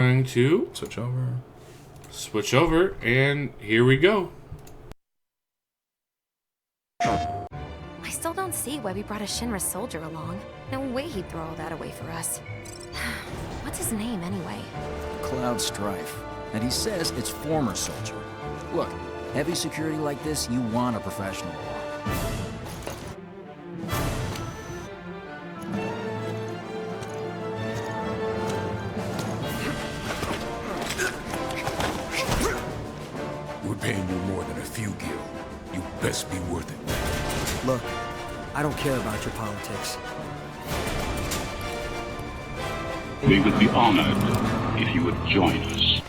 Going to switch over, and here we go. I still don't see why we brought a Shinra soldier along. No way he'd throw all that away for us. What's his name, anyway? Cloud Strife. And he says it's former soldier. Look, heavy security like this, you want a professional. We're paying you more than a few gil. You best be worth it. Look, I don't care about your politics. We would be honored if you would join us.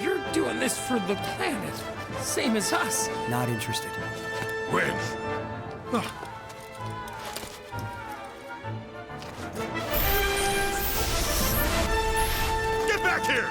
You're doing this for the planet, same as us. Not interested. When? Get back here!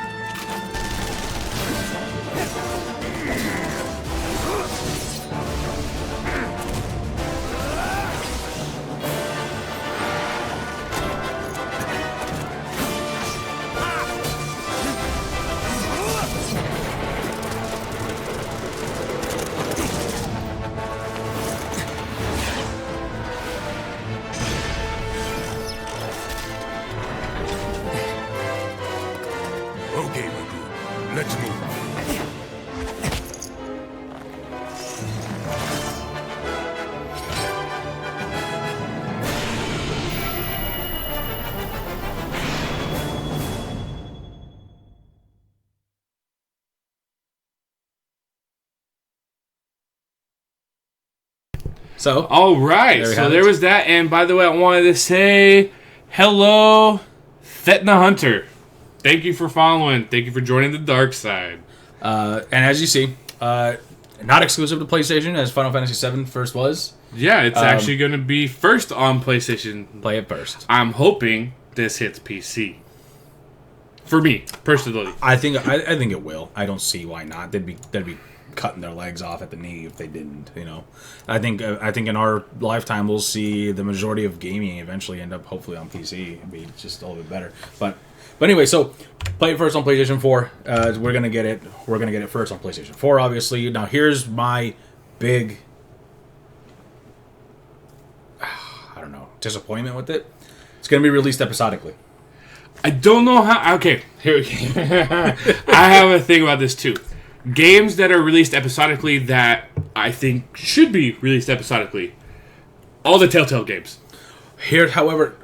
Okay, Magoo, let's move. So, All right, There we so have there it. was that. And by the way, I wanted to say hello, Thetna Hunter. Thank you for following. Thank you for joining the dark side. and as you see, not exclusive to PlayStation as Final Fantasy VII first was. Yeah, it's actually going to be first on PlayStation. Play it first. I'm hoping this hits PC. For me, personally. I think it will. I don't see why not. They'd be cutting their legs off at the knee if they didn't. You know, I think in our lifetime we'll see the majority of gaming eventually end up hopefully on PC and be just a little bit better. But anyway, so play it first on PlayStation 4. We're gonna get it. We're gonna get it first on PlayStation 4, obviously. Now here's my big, I don't know, disappointment with it. It's gonna be released episodically. I don't know how. Okay, here we go. I have a thing about this too. Games that are released episodically that I think should be released episodically. All the Telltale games. Here, however,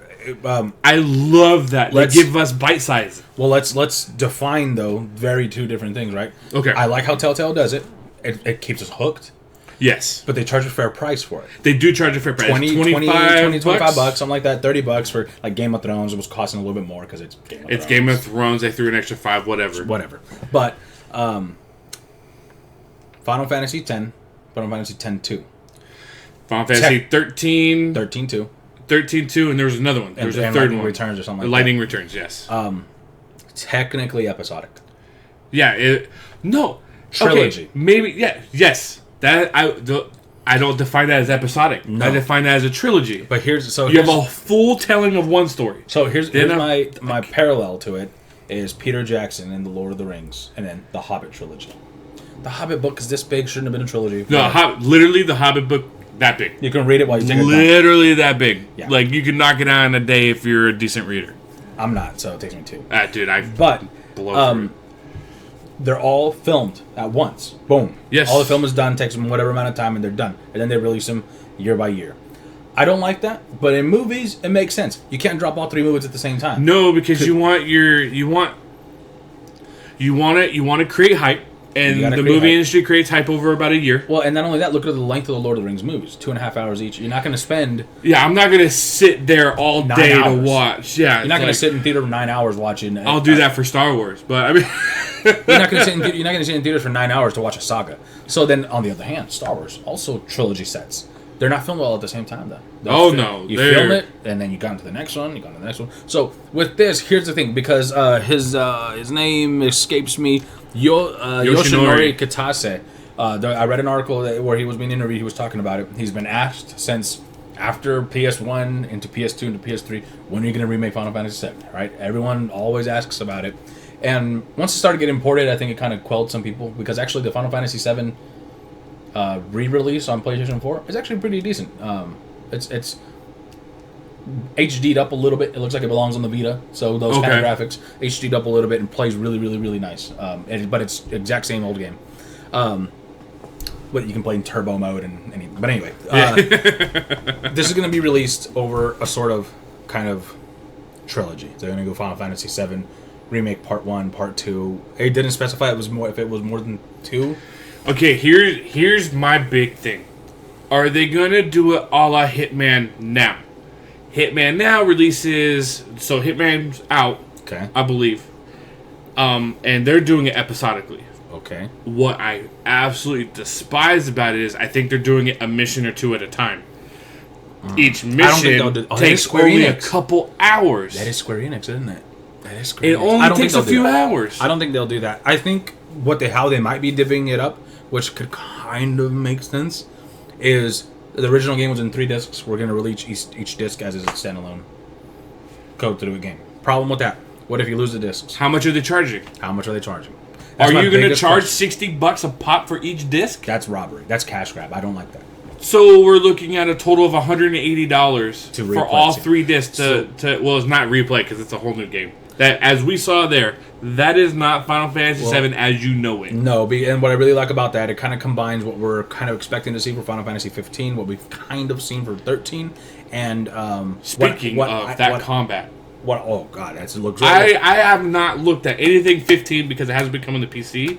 I love that. They Let's- give us bite size. well, let's define though very two different things, right? Okay. I like how Telltale does it. It keeps us hooked, Yes. but they charge a fair price for it. They do charge a fair price. 25 bucks. bucks, something like that. 30 bucks for like Game of Thrones. It was costing a little bit more because it's Game of It's Thrones. Game of Thrones. They threw an extra $5, whatever. But Final Fantasy X, Final Fantasy X-2, Final Fantasy 13, 13-2, 13-2, and there was another one. There was a and third Lightning one. Returns or something The like Lightning Returns, yes. technically episodic. Yeah, no. Trilogy. Okay, maybe, yeah, yes. That I don't define that as episodic. No. I define that as a trilogy. But here's You have a full telling of one story. So here's Then my parallel to it is Peter Jackson in The Lord of the Rings, and then the Hobbit trilogy. The Hobbit book is this big, shouldn't have been a trilogy. Literally the Hobbit book, that big. You can read it while you take a dump. Literally that big. Yeah. Like, you can knock it out in a day if you're a decent reader. I'm not, so it takes me two. Dude, I But blow through it. they're all filmed at once. Boom. Yes. All the film is done, takes them whatever amount of time, and they're done. And then they release them year by year. I don't like that, but in movies, it makes sense. You can't drop all three movies at the same time. No, because you want to create hype, You and gotta the create movie hype. industry creates hype over about a year. Well, and not only that, look at the length of the Lord of the Rings movies. 2.5 hours each. You're not going to spend... Yeah, I'm not gonna sit there all 9 day to hours. watch. Yeah, You're not going to sit in theater for 9 hours watching... I'll do that for Star Wars, but I mean, You're not going to sit in theaters for 9 hours to watch a saga. So then, on the other hand, Star Wars, also trilogy sets. They're not filmed all at the same time, though. No, you they're- film it, and then you got into the next one. You got into the next one. So with this, here's the thing, because his name escapes me, Yoshinori Kitase. I read an article where he was being interviewed. He was talking about it. He's been asked since after PS1 into PS2 into PS3, when are you going to remake Final Fantasy VII? Right? Everyone always asks about it. And once it started getting imported, I think it kind of quelled some people, because actually the Final Fantasy VII re-release on PlayStation 4 is actually pretty decent. It's HD'd up a little bit. It looks like it belongs on the Vita, so those kind of graphics HD'd up a little bit and plays really, really, really nice. But it's exact same old game. But you can play in turbo mode and anything. But anyway, this is going to be released over a sort of kind of trilogy. They're going to go Final Fantasy VII Remake Part 1, Part 2. It didn't specify if it was more than 2. Okay, here's my big thing. Are they gonna do it a la Hitman Now? Hitman Now releases, so Hitman's out, Okay. I believe, and they're doing it episodically. Okay. What I absolutely despise about it is I think they're doing it a mission or two at a time. Each think they'll mission do- that is takes Square only a Enix. couple hours. That is Square Enix, isn't it? That is Square It Enix. only I don't takes think a they'll do few that. hours. I don't think they'll do that. I think how they might be divvying it up, which could kind of make sense, is the original game was in 3 discs. We're going to release each disc as a standalone code to do a game. Problem with that: what if you lose the discs? How much are they charging? How much are they charging? Are That's my you going to biggest charge question. $60 a pop for each disc? That's robbery. That's cash grab. I don't like that. So we're looking at a total of $180 To for replay all it. 3 discs well, it's not replay because it's a whole new game. That, as we saw there, that is not Final Fantasy VII as you know it. No, and what I really like about that, it kind of combines what we're kind of expecting to see for Final Fantasy 15, what we've kind of seen for 13, and Speaking of that combat, oh god, it looks. I have not looked at anything 15 because it hasn't been coming to PC.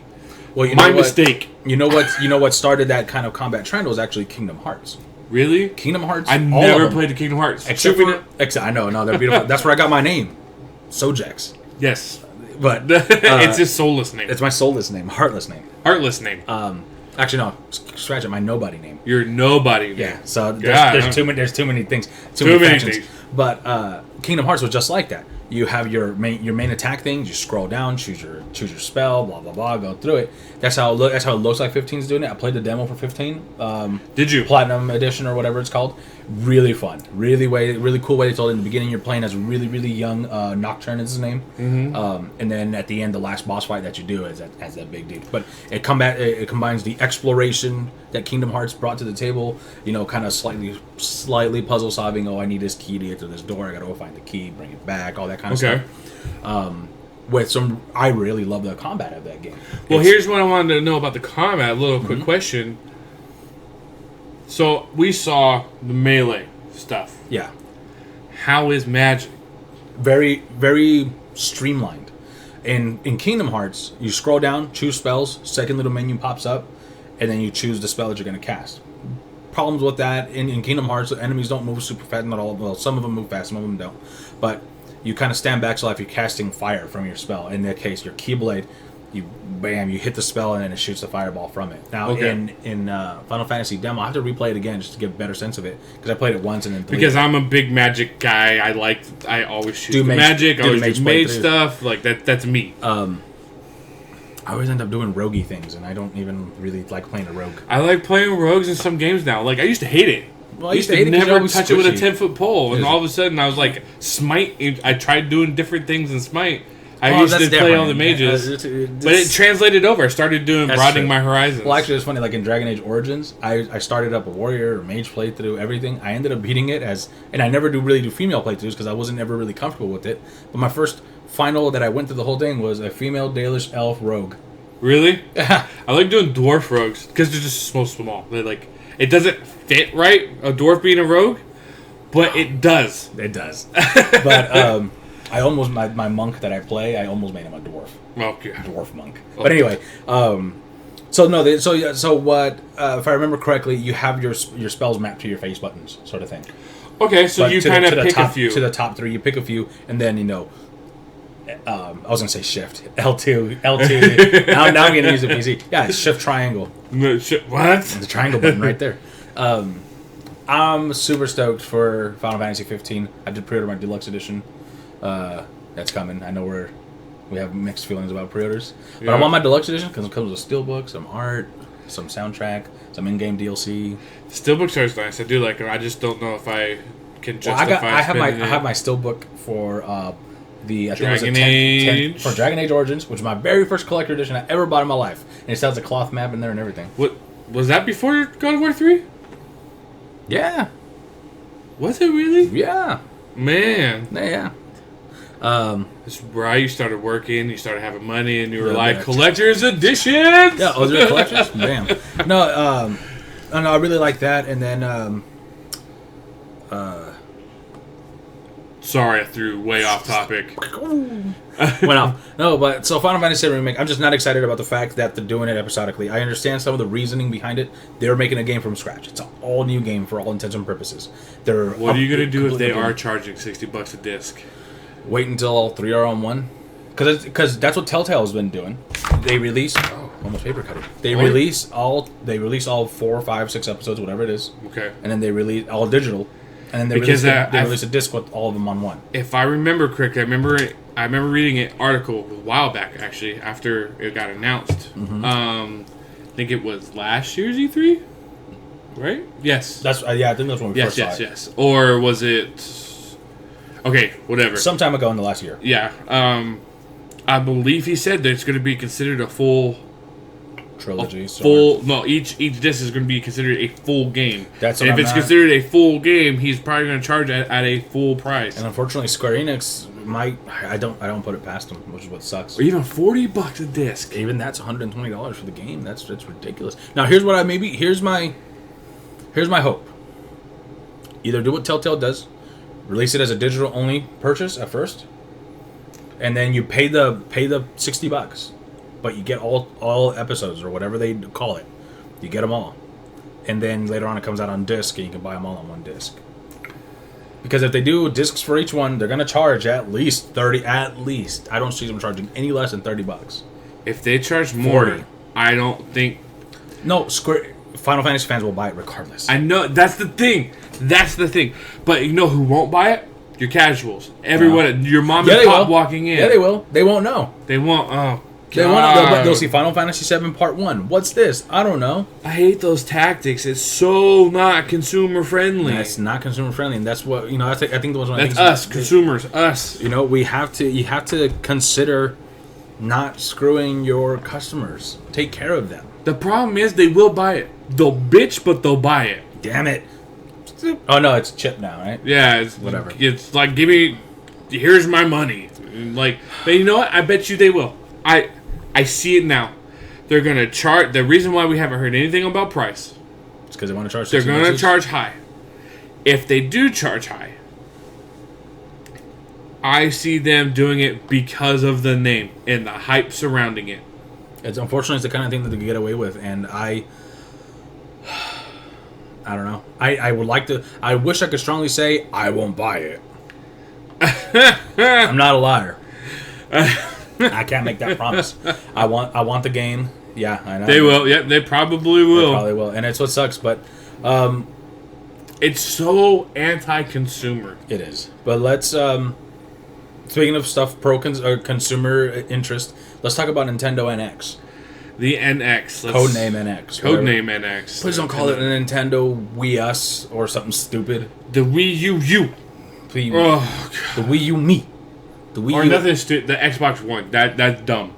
Well, you My know what? mistake. You know what started that kind of combat trend was actually Kingdom Hearts. Really? Kingdom Hearts. I all never of them, played the Kingdom Hearts. except for I know, no, they're beautiful. That's where I got my name, Sojax. Yes. But It's his soulless name. it's my soulless name, heartless name. Heartless name. Actually, no, scratch it. My nobody name. You're nobody. Yeah, so God. there's too many things, too Too many many factions. things. But Kingdom Hearts was just like that. You have your main attack things. You scroll down, choose your spell, blah blah blah, go through it. That's how it looks like 15 is doing it. I played the demo for 15. Did you? Platinum Edition or whatever it's called. Really fun, really cool way they told it. In the beginning, you're playing as a really young Nocturne is his name, and then at the end, the last boss fight that you do is that big dude. But it combines the exploration that Kingdom Hearts brought to the table. You know, kind of slightly puzzle solving. Oh, I need this key to get to this door. I gotta go find the key, bring it back, all that kind of stuff. I really love the combat of that game. Well, here's what I wanted to know about the combat. A little quick question. So we saw the melee stuff. Yeah, How is magic? very very streamlined. In Kingdom Hearts, you scroll down, choose spells, second little menu pops up, and then you choose the spell that you're going to cast. Problems with that in Kingdom Hearts, the enemies don't move super fast, not all. Well, some of them move fast, some of them don't. But you kind of stand back, so if you're casting fire from your spell, in that case, your Keyblade, you hit the spell and then it shoots the fireball from it. Now in Final Fantasy demo, I have to replay it again just to get a better sense of it because I played it once and then Because I'm a big magic guy. I always shoot Do the mage- magic. I do the always do mage mage playthrough. stuff. Like that's me. I always end up doing roguey things, and I don't even really like playing a rogue. I like playing rogues in some games now. Like I used to hate it. Well, I used to never touch it with a squishy. 10-foot pole, and Is all it? of a sudden I was like, Smite. I tried doing different things in Smite. I Well, used to that's play all the different. mages, It's- but it translated over. I started doing That's broadening true. my horizons. Well, actually, it's funny. Like in Dragon Age Origins, I started up a warrior or mage playthrough, everything. I ended up beating it and I never really do female playthroughs because I wasn't ever really comfortable with it. But my first final that I went through the whole thing was a female Dalish elf rogue. Really? I like doing dwarf rogues because they're just so small. They're like, it doesn't fit right, a dwarf being a rogue, but it does. It does. But I almost my monk that I play, I almost made him a dwarf. Oh, yeah. Dwarf monk. But anyway, so what? If I remember correctly, you have your spells mapped to your face buttons, sort of thing. Okay, so But you to the- kind to of the pick top, a few. to the top 3. You pick a few, and then I was gonna say shift L2. now I'm gonna use the PC. Yeah, it's shift triangle. No, shit, what? The triangle button right there. I'm super stoked for Final Fantasy 15. I did pre-order my deluxe edition. That's coming. I know we have mixed feelings about pre-orders, but I want my deluxe edition because it comes with steelbook, some art, some soundtrack, some in-game DLC. Steelbook are nice. I do like them. I just don't know if I can justify. I have my steelbook for I think Dragon it was a Age. for Dragon Age Origins, which is my very first collector edition I ever bought in my life, and it still has a cloth map in there and everything. What was that before God of War 3? Yeah, Was it really? yeah, Man, yeah. that's right. You started working. You started having money, and you were Yeah, like, yeah. collector's editions. Yeah, oh, they're collectors? Damn. No, I really like that, and then Sorry, I threw way off topic. went off. No, but so Final Fantasy VII Remake, I'm just not excited about the fact that they're doing it episodically. I understand some of the reasoning behind it. They're making a game from scratch. It's an all new game for all intents and purposes. What are you gonna do if they completely are charging $60 a disc? wait until all three are on one? Because that's what Telltale's been doing. They release almost paper cutting. They release all 4, 5, 6 episodes, whatever it is. Okay. And then they release all digital. And then they Because, release a disc with all of them on one. If I remember correctly, I remember reading an article a while back, actually, after it got announced. Mm-hmm. I think it was last year's E3, right? Yes. That's I think that's when we first saw it. Yes. Or was it? Okay, whatever. Some time ago in the last year. Yeah. I believe he said that it's going to be considered a full. Trilogy. Each disc is going to be considered a full game. That's and what if it's considered a full game, he's probably going to charge at a full price. And unfortunately, Square Enix might. I don't put it past them, which is what sucks. Or even $40 a disc. Even that's $120 for the game. That's ridiculous. Now here's what here's my hope. Either do what Telltale does, release it as a digital only purchase at first, and then you pay the $60. But you get all episodes or whatever they call it. You get them all. And then later on it comes out on disc and you can buy them all on one disc. Because if they do discs for each one, they're going to charge at least 30 at least. I don't see them charging any less than $30. If they charge more, 40. I don't think... No, Final Fantasy fans will buy it regardless. I know, that's the thing. But you know who won't buy it? Your casuals. Everyone, your mom and pop walking in. Yeah, they will. They won't know. They won't, They'll see Final Fantasy VII Part 1. What's this? I don't know. I hate those tactics. It's so not consumer friendly. That's not consumer friendly, and that's what I think the ones. That's us, consumers, us. You have to consider not screwing your customers. Take care of them. The problem is they will buy it. They'll bitch, but they'll buy it. Damn it. Oh no, it's chip now, right? Yeah, it's whatever. It's like, here's my money. Like, but you know what? I bet you they will. I see it now. They're gonna charge. The reason why we haven't heard anything about price, it's because they want to charge. They're gonna charge high. If they do charge high, I see them doing it because of the name and the hype surrounding it. It's the kind of thing that they can get away with, and I don't know. I would like to. I wish I could strongly say I won't buy it. I'm not a liar. I can't make that promise. I want the game. Yeah, I know. They will. Yeah, they probably will. They probably will, and it's what sucks. But it's so anti-consumer. It is. But let's. Speaking of stuff consumer interest, let's talk about Nintendo NX. The NX. Codename NX. Codename NX. Please don't call it a Nintendo Wii U or something stupid. The Wii U. Please. Oh, the Wii U me. The Wii or U. nothing stupid. The Xbox One. That's dumb.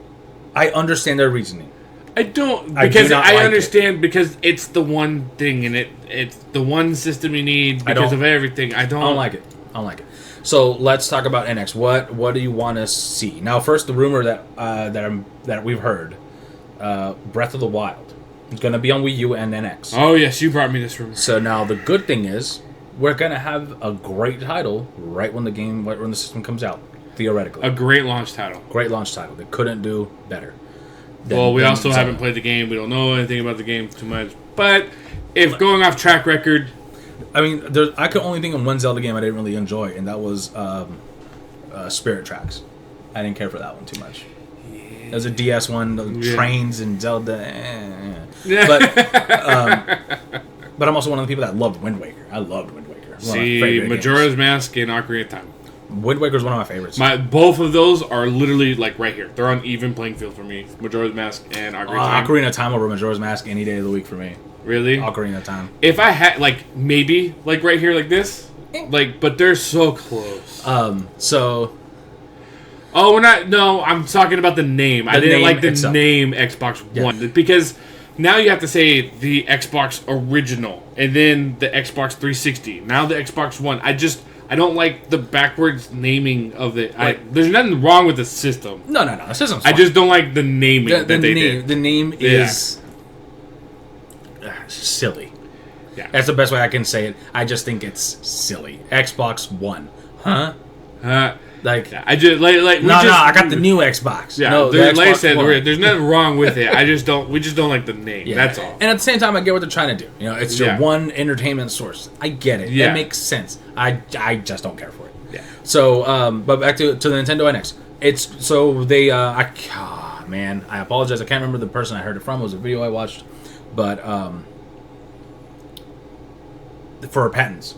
I understand their reasoning. I don't, because I understand because it's the one thing and it's the one system you need because of everything. I don't like it. So let's talk about NX. What do you want to see? Now, first, the rumor that we've heard, Breath of the Wild, is going to be on Wii U and NX. Oh yes, you brought me this rumor. So now the good thing is we're going to have a great title right when the system comes out. Theoretically, a great launch title. They couldn't do better. We also haven't played the game. We don't know anything about the game too much. But if going off track record, I mean, I could only think of one Zelda game I didn't really enjoy, and that was Spirit Tracks. I didn't care for that one too much. Yeah. There's a DS one, trains and Zelda. Yeah. But I'm also one of the people that loved Wind Waker. I loved Wind Waker. One of my See, favorite Majora's games. Mask and Ocarina of Time. Wind Waker is one of my favorites. Both of those are literally like right here. They're on even playing field for me. Majora's Mask and Ocarina of Time. Ocarina of Time over Majora's Mask any day of the week for me. Really? Ocarina of Time. If I had like maybe like right here like this, like but they're so close. So Oh, we're not. No, I'm talking about the name. I didn't name like the itself. name Xbox One because now you have to say the Xbox original and then the Xbox 360. Now the Xbox One. I don't like the backwards naming of it. There's nothing wrong with the system. no, the system's I fine. just don't like the naming the that they name. did. The name is silly. Yeah. That's the best way I can say it. I just think it's silly. Xbox One, huh? Like, I just like we no, just, I got the new Xbox. Yeah, no, the like I Xbox said, One. there's nothing wrong with it. We just don't like the name. Yeah. That's all. And at the same time, I get what they're trying to do. You know, it's your Yeah. one entertainment source. I get it. Yeah. It makes sense. I just don't care for it. Yeah. So, but back to the Nintendo NX. It's so they man, I apologize. I can't remember the person I heard it from. It was a video I watched, but for patents.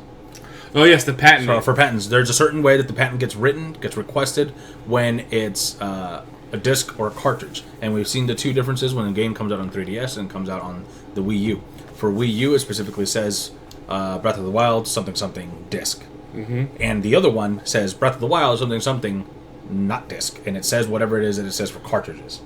Oh yes, the patent. For patents, there's a certain way that the patent gets written, gets requested when it's a disc or a cartridge. And we've seen the two differences when a game comes out on 3DS and comes out on the Wii U. For Wii U, it specifically says Breath of the Wild something disc. Mm-hmm. And the other one says Breath of the Wild something not disc. And it says whatever it is that it says for cartridges.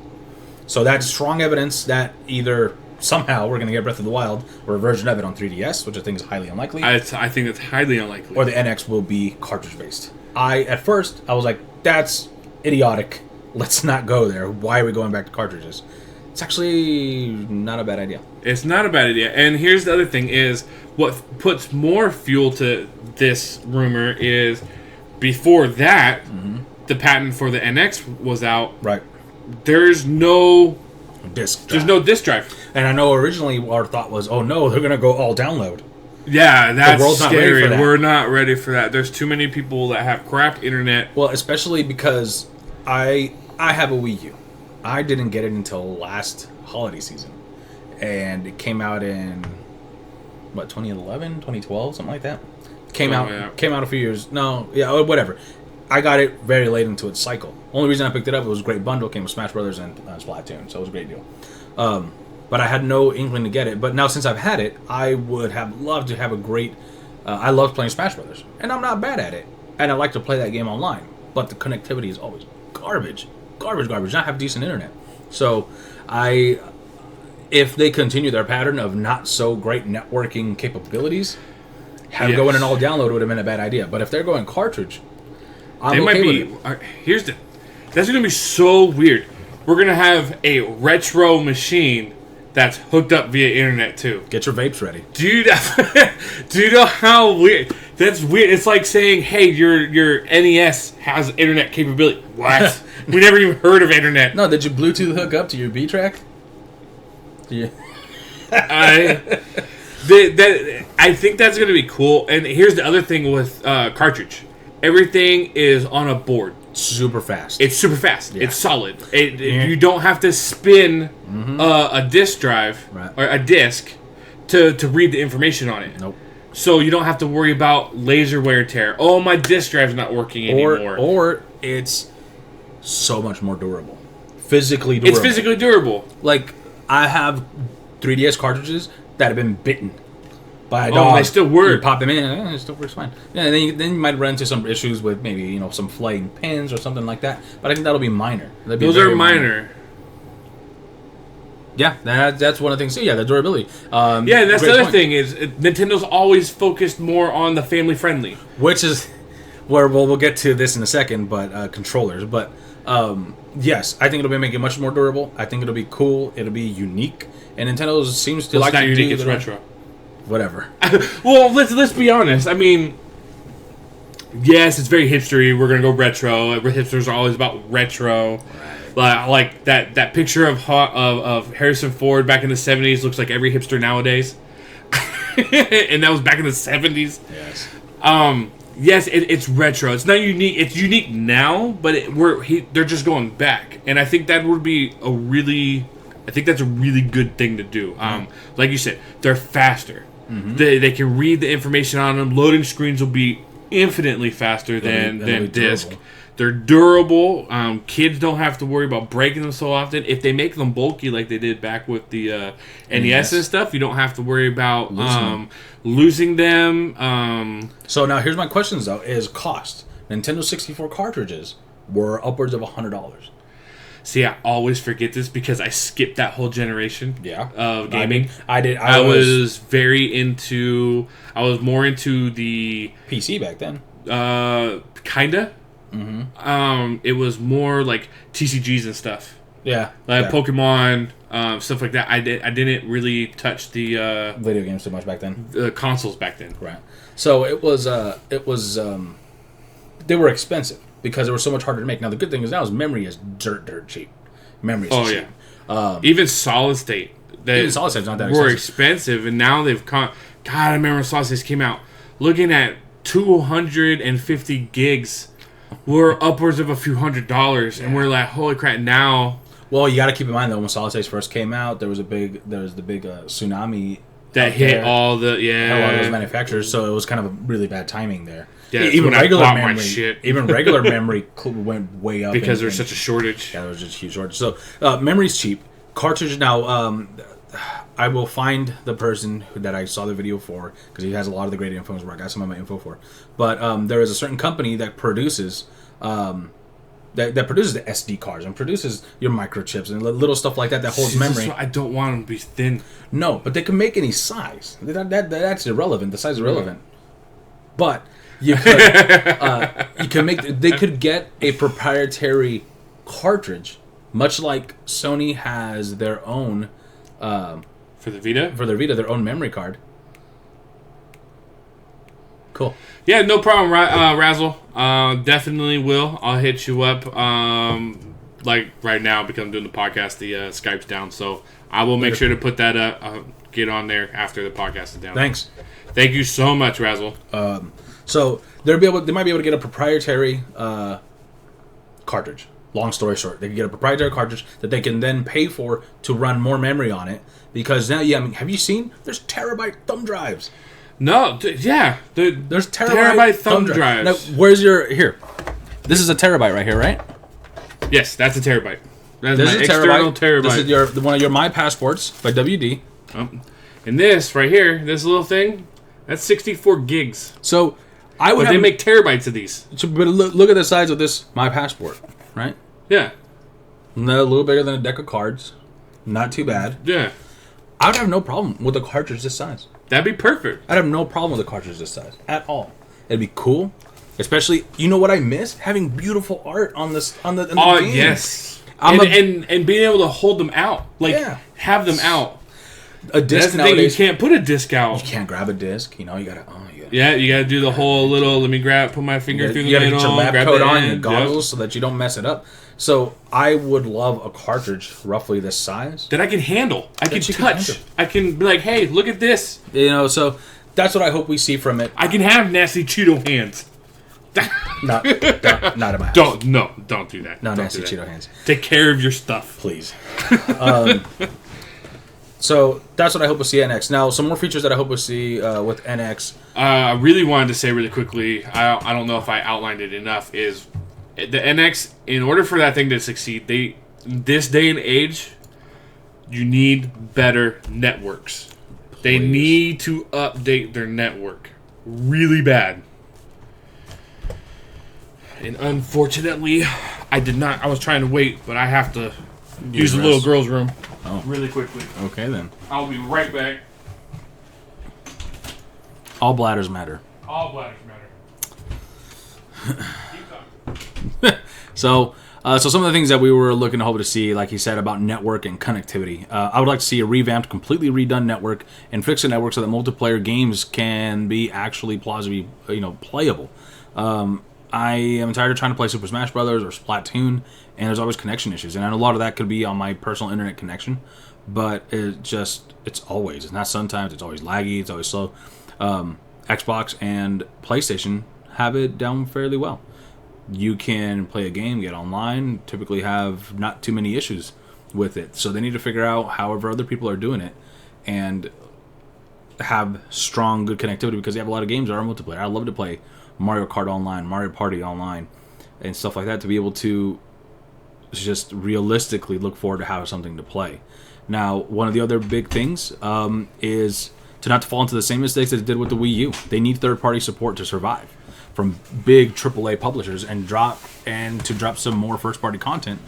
So that's strong evidence that either somehow we're going to get Breath of the Wild or a version of it on 3DS, which I think is highly unlikely. I think it's highly unlikely. Or the NX will be cartridge based. At first I was like, that's idiotic. Let's not go there. Why are we going back to cartridges? It's actually not a bad idea. It's not a bad idea. And here's the other thing is what puts more fuel to this rumor is before that the patent for the NX was out. Right. There's no disc drive. And I know originally our thought was, oh no, they're going to go all download. Yeah, that's world's not ready scary. for that. We're not ready for that. There's too many people that have crap internet. Well, especially because I have a Wii U. I didn't get it until last holiday season. And it came out in 2011, 2012, something like that. Came out a few years. No, yeah, whatever. I got it very late into its cycle. Only reason I picked it up, it was a great bundle. Came with Smash Brothers and Splatoon, so it was a great deal. But I had no inkling to get it. But now since I've had it, I would have loved to have a great... I love playing Smash Brothers, and I'm not bad at it. And I like to play that game online. But the connectivity is always garbage. Garbage. Not have decent internet. So if they continue their pattern of not so great networking capabilities, going and all download would have been a bad idea. But if they're going cartridge, I'm okay with it. That's going to be so weird. We're going to have a retro machine that's hooked up via internet too. Get your vapes ready. Dude, do you know how weird? That's weird. It's like saying, hey, your NES has internet capability. What? We never even heard of internet. No, did you Bluetooth hook up to your B-Track? I think that's going to be cool. And here's the other thing with cartridge. Everything is on a board. Super fast. It's super fast. Yeah. It's solid. You don't have to spin a disk drive or a disk to read the information on it. Nope. So you don't have to worry about laser wear and tear. Oh, my disk drive's not working anymore. Or it's so much more durable. Physically durable. It's physically durable. Like, I have 3DS cartridges that have been bitten by a dog. They still work. You pop them in, and it still works fine. Yeah, and then you might run into some issues with maybe some flaying pins or something like that. But I think that'll be minor. Those are minor. Yeah, that's one of the things. Yeah, the durability. And that's the other thing is Nintendo's always focused more on the family friendly, which is where we'll get to this in a second. But controllers, but yes, I think it'll be making it much more durable. I think it'll be cool. It'll be unique, and Nintendo seems to like to do. It's not unique. It's retro. Whatever. Well, let's be honest. I mean, yes, it's very hipstery. We're gonna go retro. Hipsters are always about retro. Like that picture of Harrison Ford back in the 70s looks like every hipster nowadays. And that was back in the 70s. Yes. Yes, it's retro. It's not unique. It's unique now, but they're just going back, and I think that would be that's a really good thing to do. Like you said, they're faster. They can read the information on them. Loading screens will be infinitely faster than disc. durable. They're durable. Kids don't have to worry about breaking them so often. If they make them bulky like they did back with the NES and stuff, you don't have to worry about losing them. So now here's my questions though: is cost? Nintendo 64 cartridges were upwards of $100. See, I always forget this because I skipped that whole generation of gaming. I was more into the PC back then. Kinda. It was more like TCGs and stuff. Yeah, Like Pokemon, stuff like that. I didn't really touch the video games too much back then. consoles back then. Right. So it was they were expensive because they were so much harder to make. Now the good thing is now is memory is dirt cheap. Memory is cheap. Yeah. Even solid state. Even solid state's not that were expensive. expensive, and now they've God, I remember when solid states came out. Looking at 250 gigs, were upwards of a few $100s, and we're like, holy crap! Now, well, you got to keep in mind though, when solid states first came out, there was the big tsunami that hit all the a lot of those manufacturers, so it was kind of a really bad timing there. Yeah, even regular memory, shit. even regular memory went way up because there's such a shortage. Yeah, there was just a huge shortage. So memory's cheap. Cartridge now. I will find the person that I saw the video for because he has a lot of the great info where I got some of my info for. But there is a certain company that produces that produces the SD cards and produces your microchips and little stuff like that holds memory. I don't want them to be thin. No, but they can make any size. That's irrelevant. The size is irrelevant. But you can make. They could get a proprietary cartridge, much like Sony has their own. For the Vita? For their Vita, their own memory card. Cool. Yeah, no problem, Razzle. Definitely will. I'll hit you up. Like right now, because I'm doing the podcast, the Skype's down, so I will make sure to put that up. Get on there after the podcast is down. Thanks. Thank you so much, Razzle. So they might be able to get a proprietary cartridge. Long story short, they can get a proprietary cartridge that they can then pay for to run more memory on it. Because now, have you seen? There's terabyte thumb drives. No, there's terabyte thumb drives. Now, where's your here? This is a terabyte right here, right? Yes, that's a terabyte. That's this my is external terabyte. This is one of your My Passports by WD. And this right here, this little thing, that's 64 gigs. So they make terabytes of these. So, but look at the size of this My Passport, right? Yeah. A little bigger than a deck of cards. Not too bad. Yeah. I would have no problem with a cartridge this size. That'd be perfect. I'd have no problem with a cartridge this size at all. It'd be cool, especially. You know what I miss? Having beautiful art on the game. Yes. And being able to hold them out, have them out. A disc That's the nowadays, thing. You can't put a disc out. You can't grab a disc. You gotta. Yeah, you gotta do the whole little. Let me put my finger through the middle. You gotta get your lab grab coat the on end, your goggles so that you don't mess it up. So I would love a cartridge roughly this size that I can handle. I can touch. I can be like, hey, look at this. So that's what I hope we see from it. I can have nasty Cheeto hands. not in my house. Don't do that. No don't nasty Cheeto hands. Take care of your stuff, please. So that's what I hope we'll see at NX. Now, some more features that I hope we'll see with NX. I really wanted to say really quickly. I don't know if I outlined it enough. Is the NX, in order for that thing to succeed, this day and age, you need better networks. Please. They need to update their network really bad. And unfortunately, I did not. I was trying to wait, but I have to use the little girl's room really quickly. Okay, then. I'll be right back. All bladders matter. All bladders matter. So some of the things that we were looking to hope to see, like he said, about network and connectivity. I would like to see a revamped, completely redone network and fix the network so that multiplayer games can be actually plausibly, playable. I am tired of trying to play Super Smash Brothers or Splatoon, and there's always connection issues. And I know a lot of that could be on my personal internet connection, but it's not sometimes, it's always laggy, it's always slow. Xbox and PlayStation have it down fairly well. You can play a game, get online, typically have not too many issues with it. So they need to figure out however other people are doing it and have strong, good connectivity because they have a lot of games that are multiplayer. I love to play Mario Kart Online, Mario Party Online, and stuff like that to be able to just realistically look forward to having something to play. Now, one of the other big things is to not to fall into the same mistakes that it did with the Wii U. They need third-party support to survive from big AAA publishers and drop some more first-party content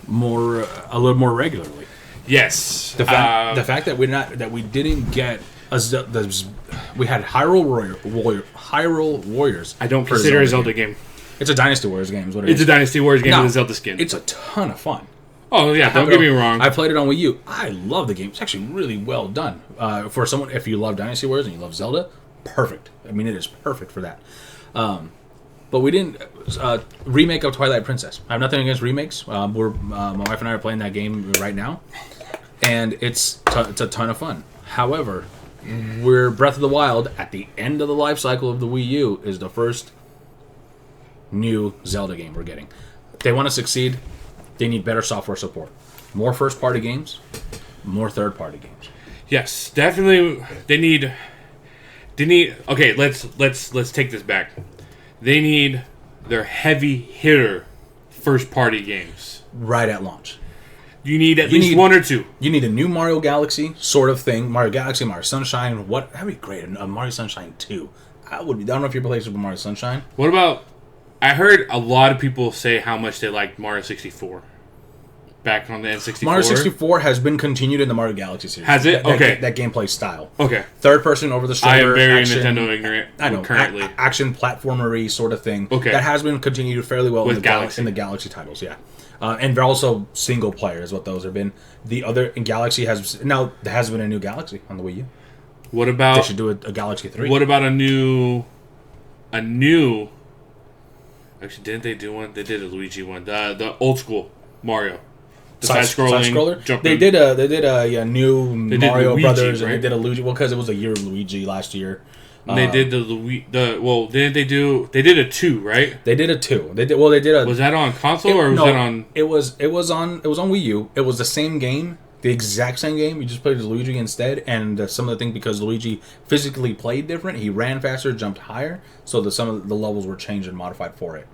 a little more regularly. Yes. The fact that we didn't get we had Hyrule Warriors. I don't consider a Zelda game. It's a Dynasty Warriors game. Is what It's a Dynasty Warriors game No, with a Zelda skin. It's a ton of fun. Oh yeah, don't get me wrong. I played it on Wii U. I love the game. It's actually really well done. For someone, if you love Dynasty Warriors and you love Zelda, perfect. I mean, it is perfect for that. But we didn't remake of Twilight Princess. I have nothing against remakes. My wife and I are playing that game right now, and it's a ton of fun. However, we're Breath of the Wild at the end of the life cycle of the Wii U is the first new Zelda game we're getting. If they want to succeed, they need better software support. More first-party games, more third-party games. Yes, definitely. They need. Okay, let's take this back. They need their heavy hitter first-party games Right at launch. You need at least one or two. You need a new Mario Galaxy sort of thing. Mario Galaxy, Mario Sunshine. That'd be great. A Mario Sunshine 2. I don't know if you played Super Mario Sunshine. What about? I heard a lot of people say how much they liked Mario 64. Back on the N64. Mario 64 has been continued in the Mario Galaxy series. Has it? Okay. That gameplay style. Okay. Third person over the shoulder. I am very action, Nintendo ignorant. I know. Currently. Action platformery sort of thing. Okay. That has been continued fairly well With in Galaxy. the Galaxy titles, yeah. And they're also single player is what those have been. The other in Galaxy there has been a new Galaxy on the Wii U. What about? They should do a Galaxy 3. What about a new? Actually, didn't they do one? They did a Luigi one. The old school Mario. The side-scroller. They did a new Mario Luigi, Brothers, right? and they did a Luigi. Well, because it was a year of Luigi last year. And they did didn't they do? They did a 2, right? They did a 2. They did a. Was that on console or was that on? It was on Wii U. It was the same game, the exact same game. You just played as Luigi instead, and some of the things because Luigi physically played different, he ran faster, jumped higher, so some of the levels were changed and modified for it.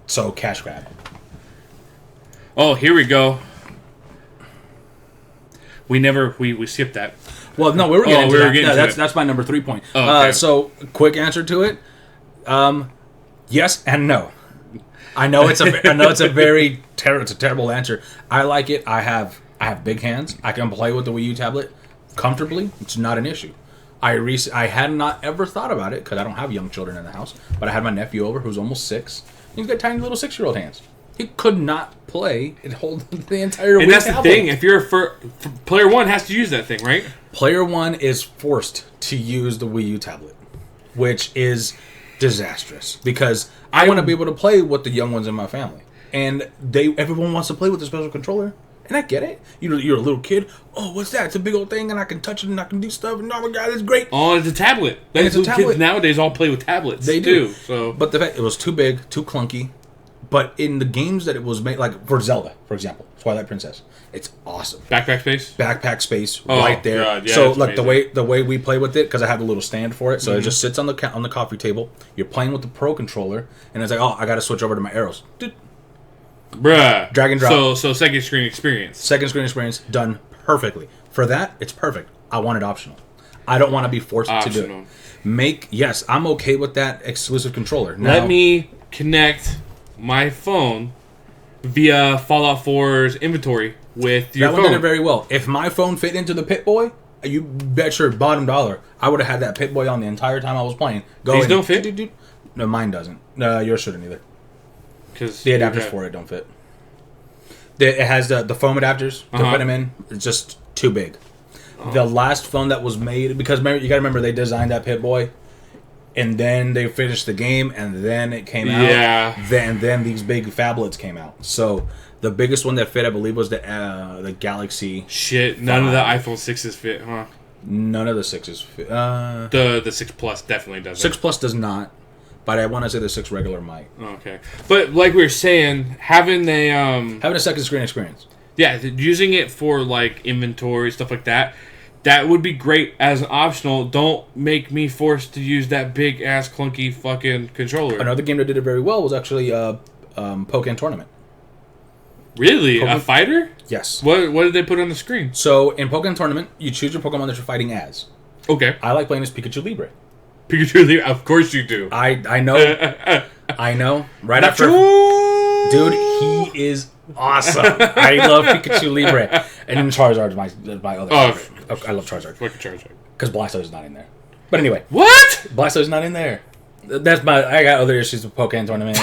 So cash grab. Oh, here we go. We skipped that. Well, no, we were getting to that. That's my number 3 point. Oh, okay. So, quick answer to it. Yes and no. I know it's a terrible answer. I like it. I have big hands. I can play with the Wii U tablet comfortably. It's not an issue. I had not ever thought about it because I don't have young children in the house. But I had my nephew over who's almost 6. He's got tiny little 6-year-old hands. He could not play and hold the entire Wii And that's tablet. the thing. If you're player 1 has to use that thing, right? Player 1 is forced to use the Wii U tablet, which is disastrous because I want to be able to play with the young ones in my family, and everyone wants to play with the special controller, and I get it. You're a little kid. Oh, what's that? It's a big old thing, and I can touch it, and I can do stuff. And oh my god, it's great. Oh, it's a tablet. It's a tablet. Kids nowadays all play with tablets. They do. So, but the fact it was too big, too clunky. But in the games that it was made, like for Zelda, for example, Twilight Princess, it's awesome. Backpack space, right there. God, yeah, so it's like amazing. the way we play with it, because I have a little stand for it, so it just sits on the coffee table. You're playing with the Pro controller, and it's like, oh, I got to switch over to my arrows. Bruh. Drag and drop. So second screen experience. Second screen experience done perfectly. For that, it's perfect. I want it optional. I don't want to be forced to do it. Yes, I'm okay with that exclusive controller. Now, let me connect my phone via Fallout 4's inventory with your that phone. one did it very well. If my phone fit into the Pip-Boy, you bet your bottom dollar I would have had that Pip-Boy on the entire time I was playing. These don't fit? No, mine doesn't. Yours shouldn't either. Because the adapters for it don't fit. It has the foam adapters to put them in. It's just too big. The last phone that was made, because you got to remember they designed that Pip-Boy, and then they finished the game, and then it came out. Yeah. Then these big phablets came out. So the biggest one that fit, I believe, was the Galaxy. Shit, none of the iPhone 6s fit, huh? None of the 6s fit. The 6 Plus definitely doesn't. 6 Plus does not, but I want to say the 6 regular might. Okay, but like we were saying, having a second screen experience. Yeah, using it for like inventory stuff like that. that would be great as an optional. Don't make me forced to use that big ass clunky fucking controller. Another game that did it very well was actually Pokemon Tournament. Really? A fighter? Yes. What did they put on the screen? So in Pokemon Tournament, you choose your Pokemon that you're fighting as. Okay. I like playing as Pikachu Libre. Pikachu, of course you do. I know. I know. Right after... Dude, he is awesome. I love Pikachu Libre. And then Charizard is my other favorite. I love Charizard. Fucking Charizard. Because Blastoise not in there. But anyway. What? Blastoise not in there. I got other issues with Pokemon Tournament.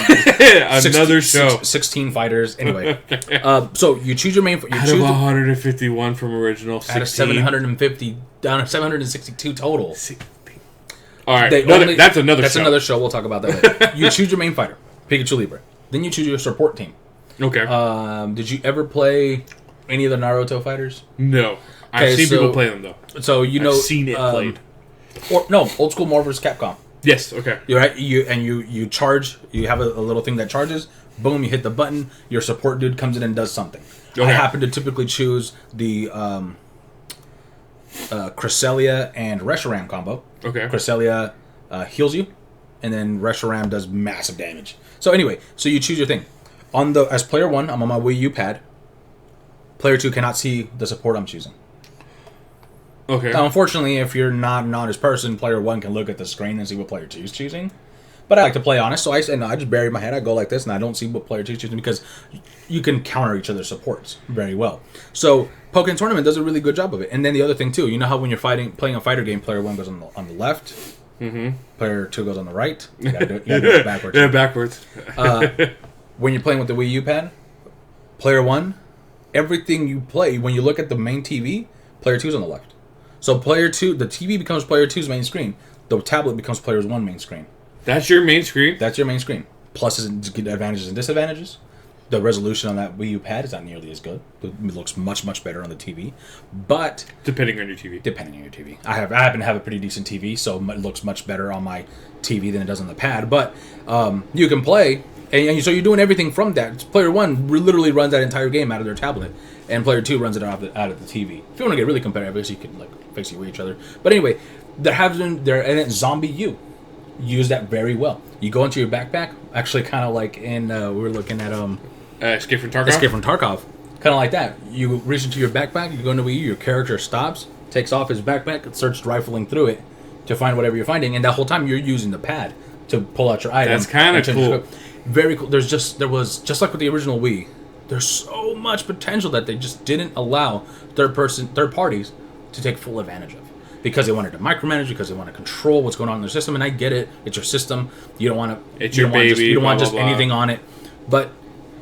Another show. 16 fighters. Anyway. So you choose your main... Out of 151 from original, 16. Out of 750... Down to 762 total. All right. That's another show. We'll talk about that later. You choose your main fighter. Pikachu Libre. Then you choose your support team. Okay. Did you ever play any of the Naruto fighters? No. I've seen people play them, though. So I've seen it played. Old school Marvel vs. Capcom. Yes, okay. You're right. You charge. You have a little thing that charges. Boom! You hit the button. Your support dude comes in and does something. Okay. I happen to typically choose the Cresselia and Reshiram combo. Okay. Cresselia heals you, and then Reshiram does massive damage. So anyway, so you choose your thing. As player 1, I'm on my Wii U pad. Player 2 cannot see the support I'm choosing. Okay. Now, unfortunately, if you're not an honest person, player 1 can look at the screen and see what player 2 is choosing. But I like to play honest, so I just bury my head. I go like this, and I don't see what player 2 is choosing because you can counter each other's supports very well. So Pokemon Tournament does a really good job of it. And then the other thing too, you know how when you're playing a fighter game, player 1 goes on the left, player 2 goes on the right. You gotta do it backwards. Yeah, backwards. When you're playing with the Wii U pad, player 1, everything you play, when you look at the main TV, player 2 is on the left. So player 2, the TV becomes player 2's main screen. The tablet becomes player 1's main screen. That's your main screen? That's your main screen. Pluses and advantages and disadvantages. The resolution on that Wii U pad is not nearly as good. It looks much, much better on the TV. But... Depending on your TV. I happen to have a pretty decent TV, so it looks much better on my TV than it does on the pad. But you can play, and so you're doing everything from that. Player 1 literally runs that entire game out of their tablet, and player 2 runs it out of the TV. If you want to get really competitive, I guess you can face you with each other. But anyway, and then Zombie U. Use that very well. You go into your backpack, actually kind of like in, we were looking at Escape from Tarkov? Escape from Tarkov. Kind of like that. You reach into your backpack, you go into Wii U, your character stops, takes off his backpack, and starts rifling through it to find whatever you're finding, and that whole time you're using the pad to pull out your item. That's kind of cool. Very cool. There was just like with the original Wii, there's so much potential that they just didn't allow third parties to take full advantage of. Because they wanted to micromanage, because they want to control what's going on in their system, and I get it. It's your system. You don't want to. It's your baby. You don't want just anything on it. But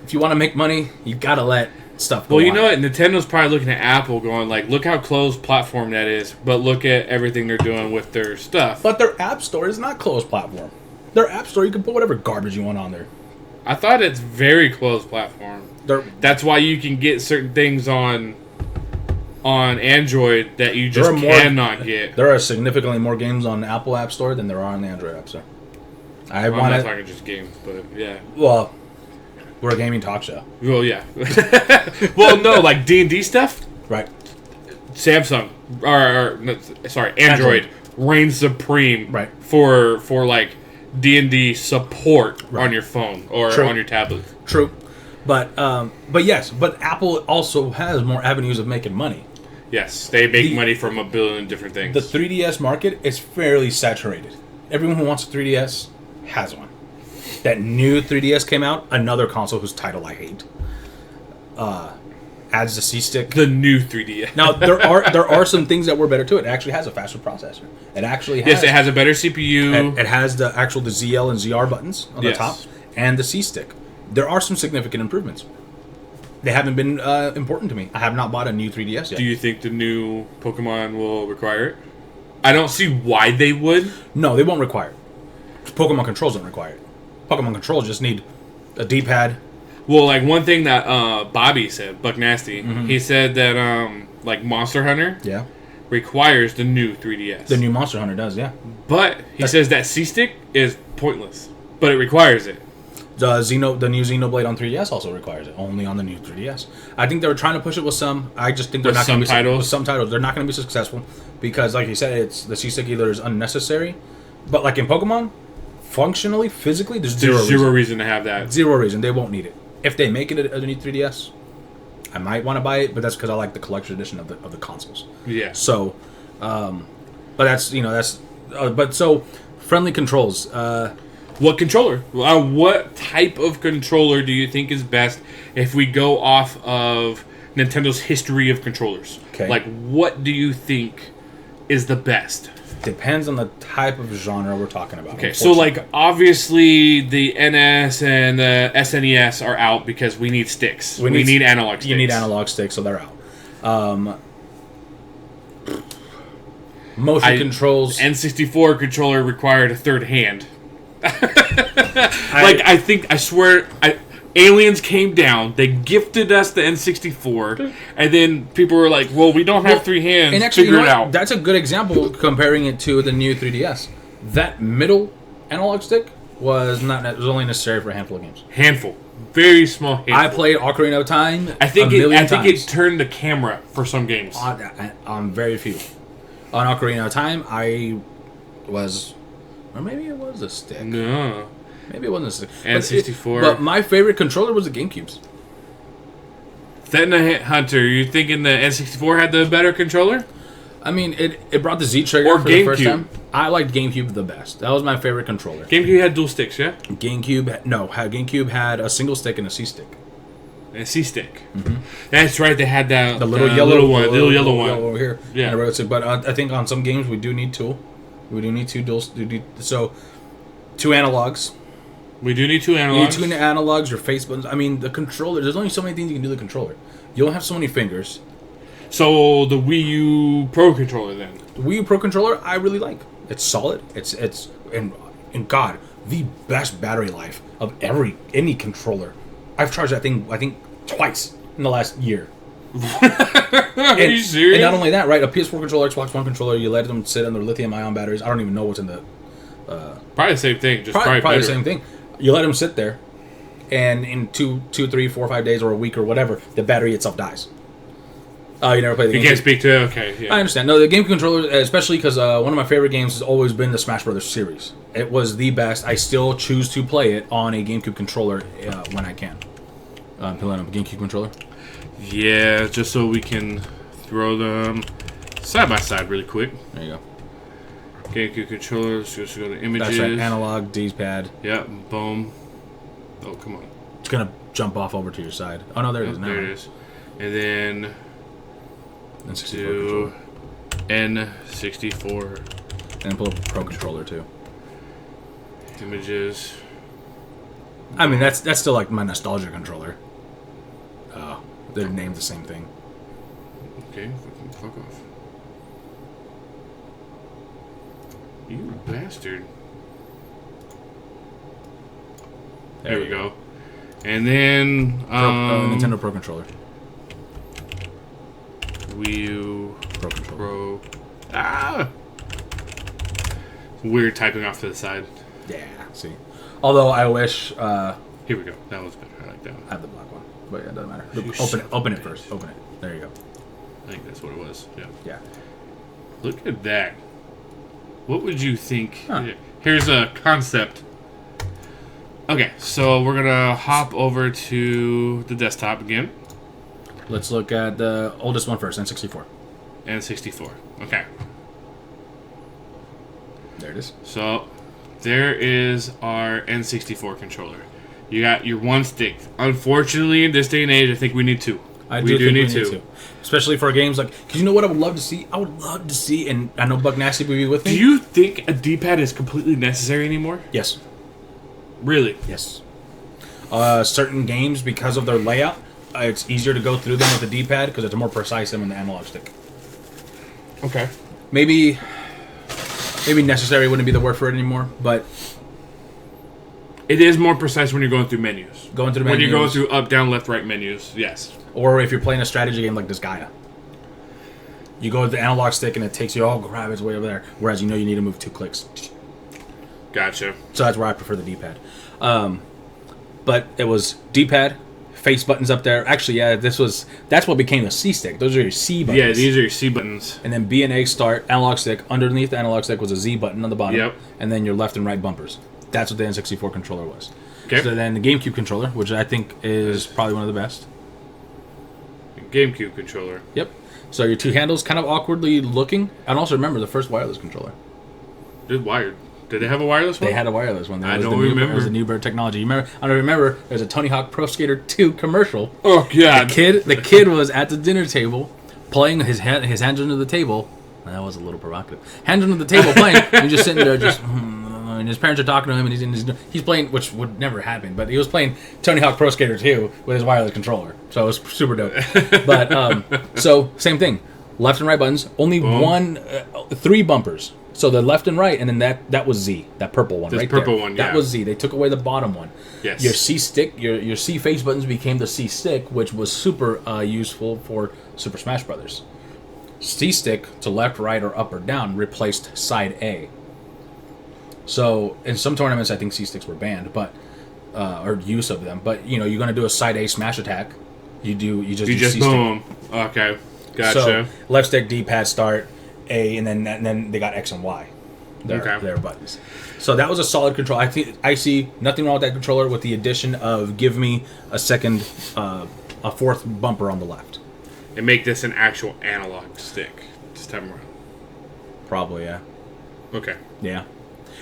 if you want to make money, you gotta let stuff go. Well, you know what? Nintendo's probably looking at Apple, going like, "Look how closed platform that is," but look at everything they're doing with their stuff. But their App Store is not closed platform. Their App Store, you can put whatever garbage you want on there. I thought it's very closed platform. That's why you can get certain things on Android that you just cannot get. There are significantly more games on the Apple App Store than there are on the Android App Store. I'm not talking just games, but yeah. Well, we're a gaming talk show. Well, yeah. Well, no, like D&D stuff. Right. Samsung Android reigns supreme. Right. For like D&D support on your phone or on your tablet. True. But Apple also has more avenues of making money. Yes, they make money from a billion different things. The 3DS market is fairly saturated. Everyone who wants a 3DS has one. That new 3DS came out, another console whose title I hate. Adds the C-Stick. The new 3DS. Now there are some things that were better to it. It actually has a faster processor. It actually has. Yes, it has a better CPU. It has the ZL and ZR buttons on the top and the C-Stick. There are some significant improvements. They haven't been important to me. I have not bought a new 3DS yet. Do you think the new Pokemon will require it? I don't see why they would. No, they won't require it. Pokemon controls don't require it. Pokemon controls just need a D-pad. Well, like one thing that Bobby said, Buck Nasty, he said that like Monster Hunter requires the new 3DS. The new Monster Hunter does, yeah. But he says that C-Stick is pointless, but it requires it. The new Xenoblade on 3DS also requires it, only on the new 3DS. I think they were trying to push it with some. I just think they're With not going to be subtitles? with some titles. They're not going to be successful because, like you said, it's the C-stick either is unnecessary, but like in Pokemon, functionally, physically, there's There's zero reason to have that. Zero reason. They won't need it. If they make it a new 3DS, I might want to buy it, but that's because I like the collector's edition of the consoles. Yeah. So, but that's but so friendly controls. What controller? What type of controller do you think is best if we go off of Nintendo's history of controllers? Okay. Like, what do you think is the best? Depends on the type of genre we're talking about. Okay, so like obviously the NS and the SNES are out because we need sticks. We need analog sticks. You need analog sticks, so they're out. Motion controls. N64 controller required a third hand. I swear, Aliens came down, they gifted us the N64, and then people were like, well, we don't have three hands, and actually, figure it out. That's a good example comparing it to the new 3DS. That middle analog stick was only necessary for a handful of games. Handful. Very small handful. I played Ocarina of Time I think times. it turned the camera for some games. On very few. On Ocarina of Time, I was... Or maybe it was a stick. No. Maybe it wasn't a stick. N64. But my favorite controller was the GameCube's. Thetna Hunter, you thinking the N64 had the better controller? I mean, it brought the Z trigger Or for the first GameCube. time. I liked GameCube the best. That was my favorite controller. GameCube had dual sticks, yeah? GameCube had a single stick and a C stick. And a C stick. Mm-hmm. That's right. They had that The little yellow one, over here. Yeah. And a red stick. But I think on some games we do need two. We do need two duals. So, two analogs. We do need two You need analogs. two analogs, your face buttons. I mean, the controller. There's only so many things you can do with the controller. You don't have so many fingers. So the Wii U Pro controller then. The Wii U Pro controller, I really like. It's solid. It's and God, the best battery life of any controller. I've charged that thing, I think, twice in the last year. Are you serious? And not only that, right? A PS4 controller, Xbox One controller, you let them sit on their lithium-ion batteries. I don't even know what's in the... Probably the same thing. Just probably the better. same thing. You let them sit there, and in 2, 3, 4, 5 days or a week or whatever, the battery itself dies. You never played the game. You can't speak to it? Okay, yeah. I understand. No, the GameCube controller, especially because one of my favorite games has always been the Smash Brothers series. It was the best. I still choose to play it on a GameCube controller when I can. Pulling up a GameCube controller. Yeah, just so we can throw them side by side really quick. There you go. GameCube controller. Let's just go to images. That's right. Analog, D-pad. Yep. Boom. Oh, come on. It's gonna jump off over to your side. Oh no, there it is. There it is. And then N64 to controller. N64 And pull up a Pro controller too. images. I mean, that's still like my nostalgia controller. They're named the same thing. Okay, fuck off. You bastard. There we go. And then Nintendo Pro controller. Wii U Pro controller. Pro. Ah! Weird typing off to the side. Yeah. See. Although I wish Here we go. That was better. I like that one. I have the black one, but yeah, it doesn't matter. You Open it first. Open it. There you go. I think that's what it was. Yeah. Yeah. Look at that. What would you think? Huh. Here's a concept. Okay, so we're gonna hop over to the desktop again. Let's look at the oldest one first, N64. N64. Okay. There it is. So there is our N64 controller. You got your one stick. Unfortunately, in this day and age, I think we need two. We do need two. Especially for games like... Because you know what I would love to see? I would love to see, and I know Buck Nasty would be with me. Do you think a D-pad is completely necessary anymore? Yes. Really? Yes. Certain games, because of their layout, it's easier to go through them with the D-pad because it's more precise than with the analog stick. Okay. Maybe necessary wouldn't be the word for it anymore, but... It is more precise when you're going through menus. Going through the When menus. you're going through up, down, left, right menus, yes. Or if you're playing a strategy game like Disgaea. You go with the analog stick and it takes you, oh, grab it's way over there. Whereas you know you need to move 2 clicks. Gotcha. So that's where I prefer the D-pad. but it was D-pad, face buttons up there. Actually, yeah, that's what became the C stick. Those are your C buttons. Yeah, these are your C buttons. And then B and A start, analog stick. Underneath the analog stick was a Z button on the bottom. Yep. And then your left and right bumpers. That's what the N64 controller was. Okay. So then the GameCube controller, which I think is probably one of the best. GameCube controller. Yep. So your two handles kind of awkwardly looking. And also remember the first wireless controller. Did wired? Did they have a wireless one? They had a wireless one. I don't remember. It was the New Bird technology. You remember? I don't remember. There's a Tony Hawk Pro Skater 2 commercial. Oh god. The kid was at the dinner table playing his hands under the table. That was a little provocative. Hands under the table playing, and just sitting there, and his parents are talking to him, and he's playing, which would never happen, but he was playing Tony Hawk Pro Skater 2 with his wireless controller, so it was super dope. But so same thing, left and right buttons, only three bumpers. So the left and right, and then that was Z, that purple one, right purple there. one, yeah. That was Z. They took away the bottom one. Yes. Your C stick, your C face buttons became the C stick, which was super useful for Super Smash Brothers. C stick to left, right, or up or down replaced side A. So in some tournaments, I think C sticks were banned, but or use of them. But you're going to do a side A smash attack. You just do C boom. stick. Okay, gotcha. So left stick D-pad start A, and then they got X and Y. Their buttons. So that was a solid control. I see nothing wrong with that controller, with the addition of give me a fourth bumper on the left. And make this an actual analog stick this time around. Probably, yeah. Okay. Yeah.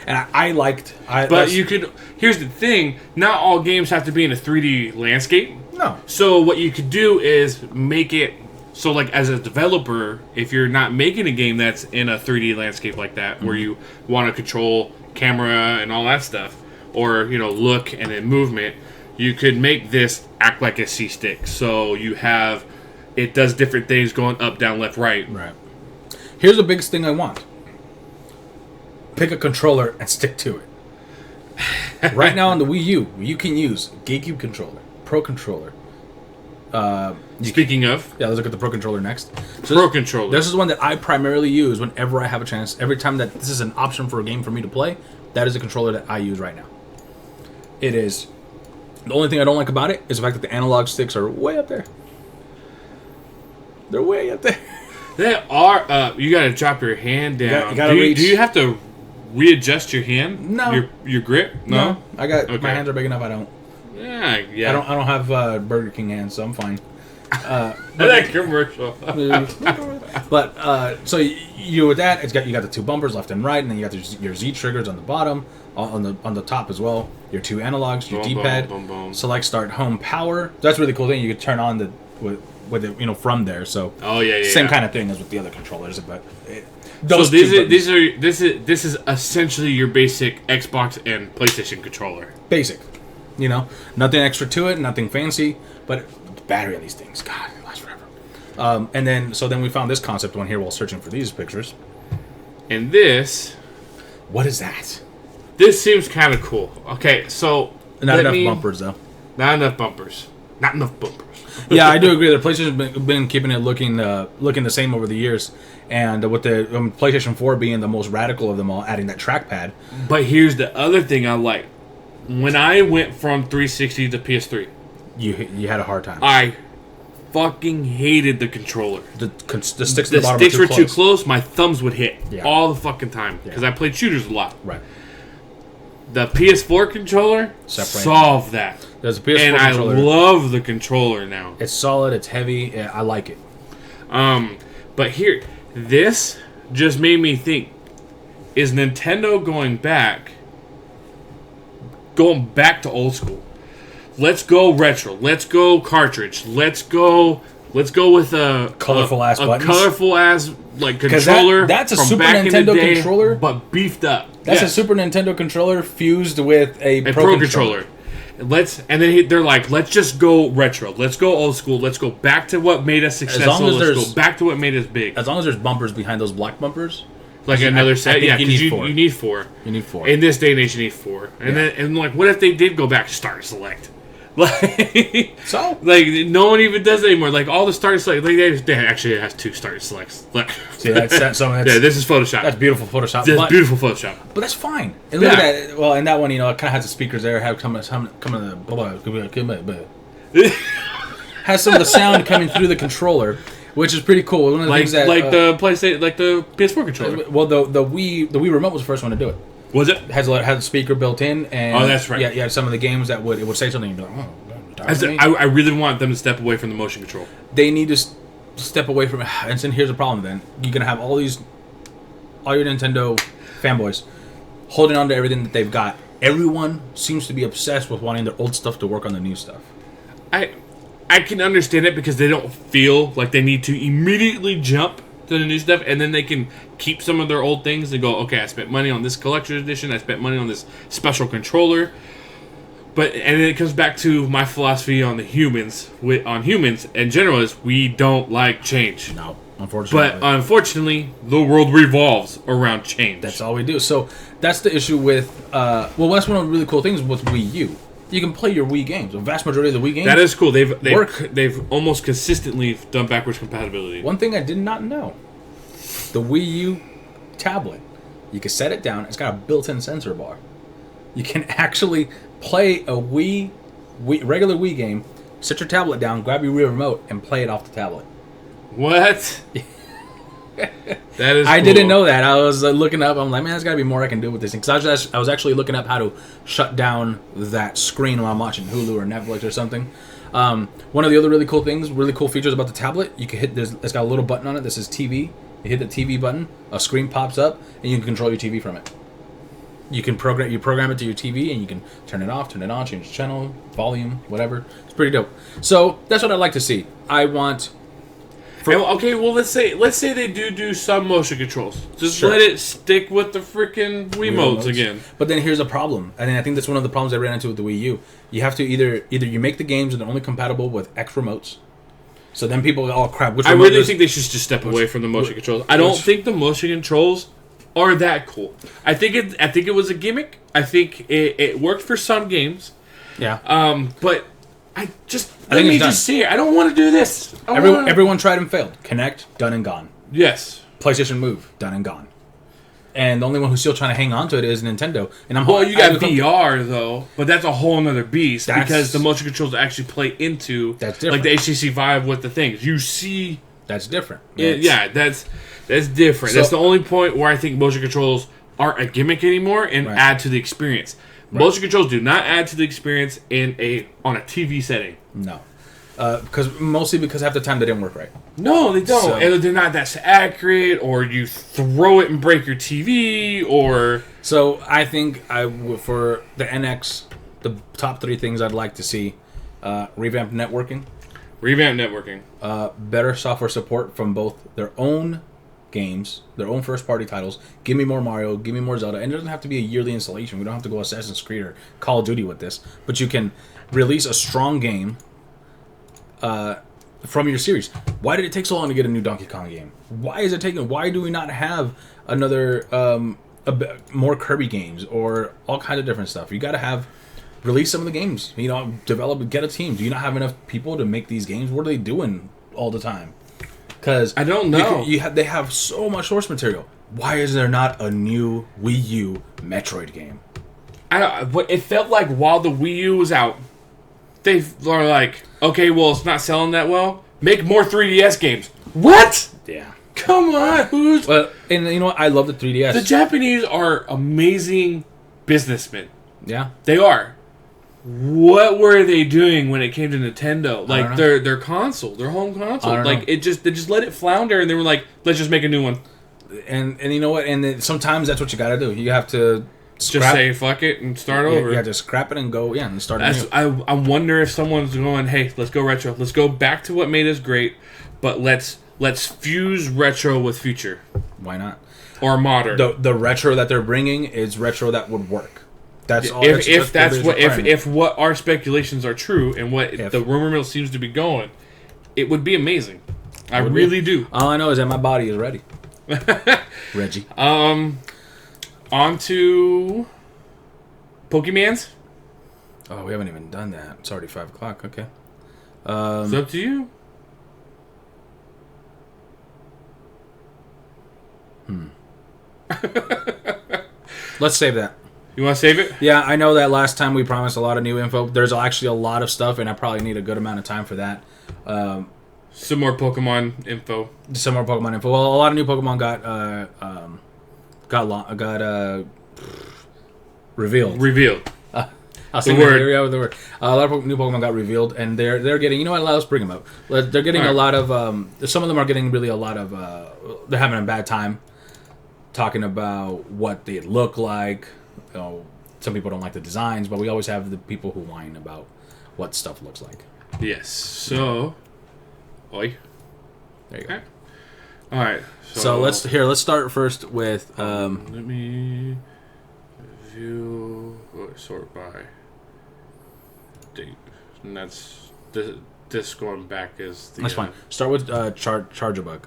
And I liked... But you could... Here's the thing. Not all games have to be in a 3D landscape. No. So what you could do is make it... So, like, as a developer, if you're not making a game that's in a 3D landscape like that, where you want to control camera and all that stuff, or, look and then movement, you could make this act like a C-stick. So you have... It does different things going up, down, left, right. Right. Here's the biggest thing I want. Pick a controller and stick to it. Right now on the Wii U, you can use GameCube controller, Pro controller. Speaking of... Yeah, let's look at the Pro controller next. So Pro controller. This is one that I primarily use whenever I have a chance. Every time that this is an option for a game for me to play, that is the controller that I use right now. It is... The only thing I don't like about it is the fact that the analog sticks are way up there. They're way up there. They are. You gotta drop your hand down. You gotta reach. Do you have to readjust your hand? No. Your grip? No. I got my hands are big enough. I don't. Yeah. I don't have Burger King hands, so I'm fine. That commercial. But so you with that, you got the two bumpers left and right, and then you got your Z triggers on the bottom, on the top as well. Your two analogs, your D-pad, select, start, home, power. That's a really cool thing. You could turn on with it, from there. So same kind of thing as with the other controllers, but this is essentially your basic Xbox and PlayStation controller. Basic, nothing extra to it, nothing fancy, but the battery on these things, God, it lasts forever. And then we found this concept one here while searching for these pictures. And this, what is that? This seems kind of cool. Okay, so not enough bumpers though. Not enough bumpers. Not enough bumpers. Yeah, I do agree. The PlayStation's been keeping it looking the same over the years, and with the PlayStation 4 being the most radical of them all, adding that trackpad. But here's the other thing I like. When I went from 360 to PS3, you had a hard time. I fucking hated the controller. The sticks at the bottom were too close. My thumbs would hit all the fucking time because I played shooters a lot. Right. The PS4 controller solved that. There's a PS4 and controller. I love the controller now. It's solid. It's heavy. I like it. But here, this just made me think: is Nintendo going back to old school? Let's go retro. Let's go cartridge. Let's go with a colorful ass buttons. Colorful ass controller. That's a from Super back Nintendo in the day, controller, but beefed up. That's a Super Nintendo controller fused with a Pro controller. They're like, let's just go retro. Let's go old school. Let's go back to what made us successful. Let's go back to what made us big. As long as there's bumpers behind those black bumpers. Like another set, you need four. You need four. You need four. In this day and age, you need four. And what if they did go back to start and select? Like, So? like no one even does it anymore. Like all the start select, like they actually it has 2 start selects. Like, See, that's yeah, this is Photoshop. That's beautiful Photoshop. That's but, beautiful Photoshop. but that's fine. And look Yeah. at that. Well, and that one, you know, it kind of has the speakers there. Have has some of the sound coming through the controller, which is pretty cool. One of the Like things that the PlayStation, like the PS4 controller. well, the Wii remote was the first one to do it. Was it? It has a speaker built in, and Oh, that's right. Yeah, yeah. Some of the games that it would say something, and you'd be like, oh, you're I, talking to me? I really want them to step away from the motion control. They need to step away from it. And then here's the problem. Then you're gonna have all your Nintendo fanboys holding on to everything that they've got. Everyone seems to be obsessed with wanting their old stuff to work on the new stuff. I can understand it because they don't feel like they need to immediately jump to the new stuff, and then they can keep some of their old things and go, okay, I spent money on this collector's edition, I spent money on this special controller. But and then it comes back to my philosophy on humans in general is we don't like change. No, unfortunately. But unfortunately, the world revolves around change. That's all we do. So that's the issue with. Well, that's one of the really cool things with Wii U. You can play your Wii games. The vast majority of the Wii games. That is cool. Work. They've almost consistently done backwards compatibility. One thing I did not know: the Wii U tablet. You can set it down. It's got a built-in sensor bar. You can actually play a regular Wii game. Set your tablet down, grab your Wii remote, and play it off the tablet. What? That is. I cool. didn't know that. I was looking up. I'm like, man, there's got to be more I can do with this thing. Because I was actually looking up how to shut down that screen while I'm watching Hulu or Netflix or something. One of the other really cool features about the tablet, you can hit. It's got a little button on it that says TV. You hit the TV button, a screen pops up, and you can control your TV from it. You program it to your TV, and you can turn it off, turn it on, change the channel, volume, whatever. It's pretty dope. So that's what I'd like to see. I want. Okay, well let's say they do some motion controls. Just Sure. let it stick with the freaking Wiimotes again. But then here's a problem, and I think that's one of the problems I ran into with the Wii U. You have to either you make the games that are only compatible with X remotes. So then people go, oh crap, which I remote really is-" think they should just step away from the motion controls. I don't think the motion controls are that cool. I think it was a gimmick. I think it worked for some games. Yeah. But let think me it's done. just see it. I don't want to do this. Everyone tried and failed. Connect, done and gone. Yes. PlayStation Move, done and gone. And the only one who's still trying to hang on to it is Nintendo. And Well, you got VR though, but that's a whole nother beast That's- because the motion controls actually play into That's like different. the HTC Vive with the things. You see, That's different. yeah, that's different. So- That's the only point where I think motion controls aren't a gimmick anymore and Right. add to the experience. Motion controls do not add to the experience on a TV setting. No. Mostly because half the time they didn't work right. No, they don't. So- And they're not that accurate, or you throw it and break your TV, or So I think for the NX, the top 3 things I'd like to see: revamped networking, revamp networking. better software support from both their own games, their own first-party titles. Give me more Mario, give me more Zelda, and it doesn't have to be a yearly installation. We don't have to go Assassin's Creed or Call of Duty with this, but you can release a strong game from your series. Why did it take so long to get a new Donkey Kong game? Why is it taking? Why do we not have another more Kirby games or all kinds of different stuff? You got to release some of the games. Develop, get a team. Do you not have enough people to make these games? What are they doing all the time? Because I don't know. They have so much source material. Why is there not a new Wii U Metroid game? But it felt like while the Wii U was out, they were like, okay, well, it's not selling that well. Make more 3DS games. What? Yeah. Come on, who's... Well, and you know what? I love the 3DS. The Japanese are amazing businessmen. Yeah. They are. What were they doing when it came to Nintendo? Like know. their console, their home console. I don't Like know. they just let it flounder, and they were like, let's just make a new one. And you know what? And then sometimes that's what you got to do. You have to Just say fuck it and start over. You have to scrap it and go. Yeah, and start That's, anew. I wonder if someone's going, hey, let's go retro. Let's go back to what made us great, but let's fuse retro with future Why not? or modern. The retro that they're bringing is retro that would work. That's all. If what our speculations are true and what If. the rumor mill seems to be going, it would be amazing. I really do. All I know is that my body is ready. Reggie. On to Pokemans. Oh, we haven't even done that. It's already 5 o'clock. Okay. It's up to you. Let's save that. You want to save it? Yeah, I know that last time we promised a lot of new info. There's actually a lot of stuff, and I probably need a good amount of time for that. Some more Pokemon info. Some more Pokemon info. Well, a lot of new Pokemon got revealed. Revealed. I'll say word. Here we go with the word. A lot of new Pokemon got revealed, and they're getting. You know what? Let's bring them up. They're getting a lot of. Some of them are getting really a lot of. They're having a bad time talking about what they look like. You know, some people don't like the designs, but we always have the people who whine about what stuff looks like. Yes. So, oi. There you go. Okay. All right. So let's start first with. Let me view. Sort by date, and that's this going back is the. That's fine. Start with Charjabug.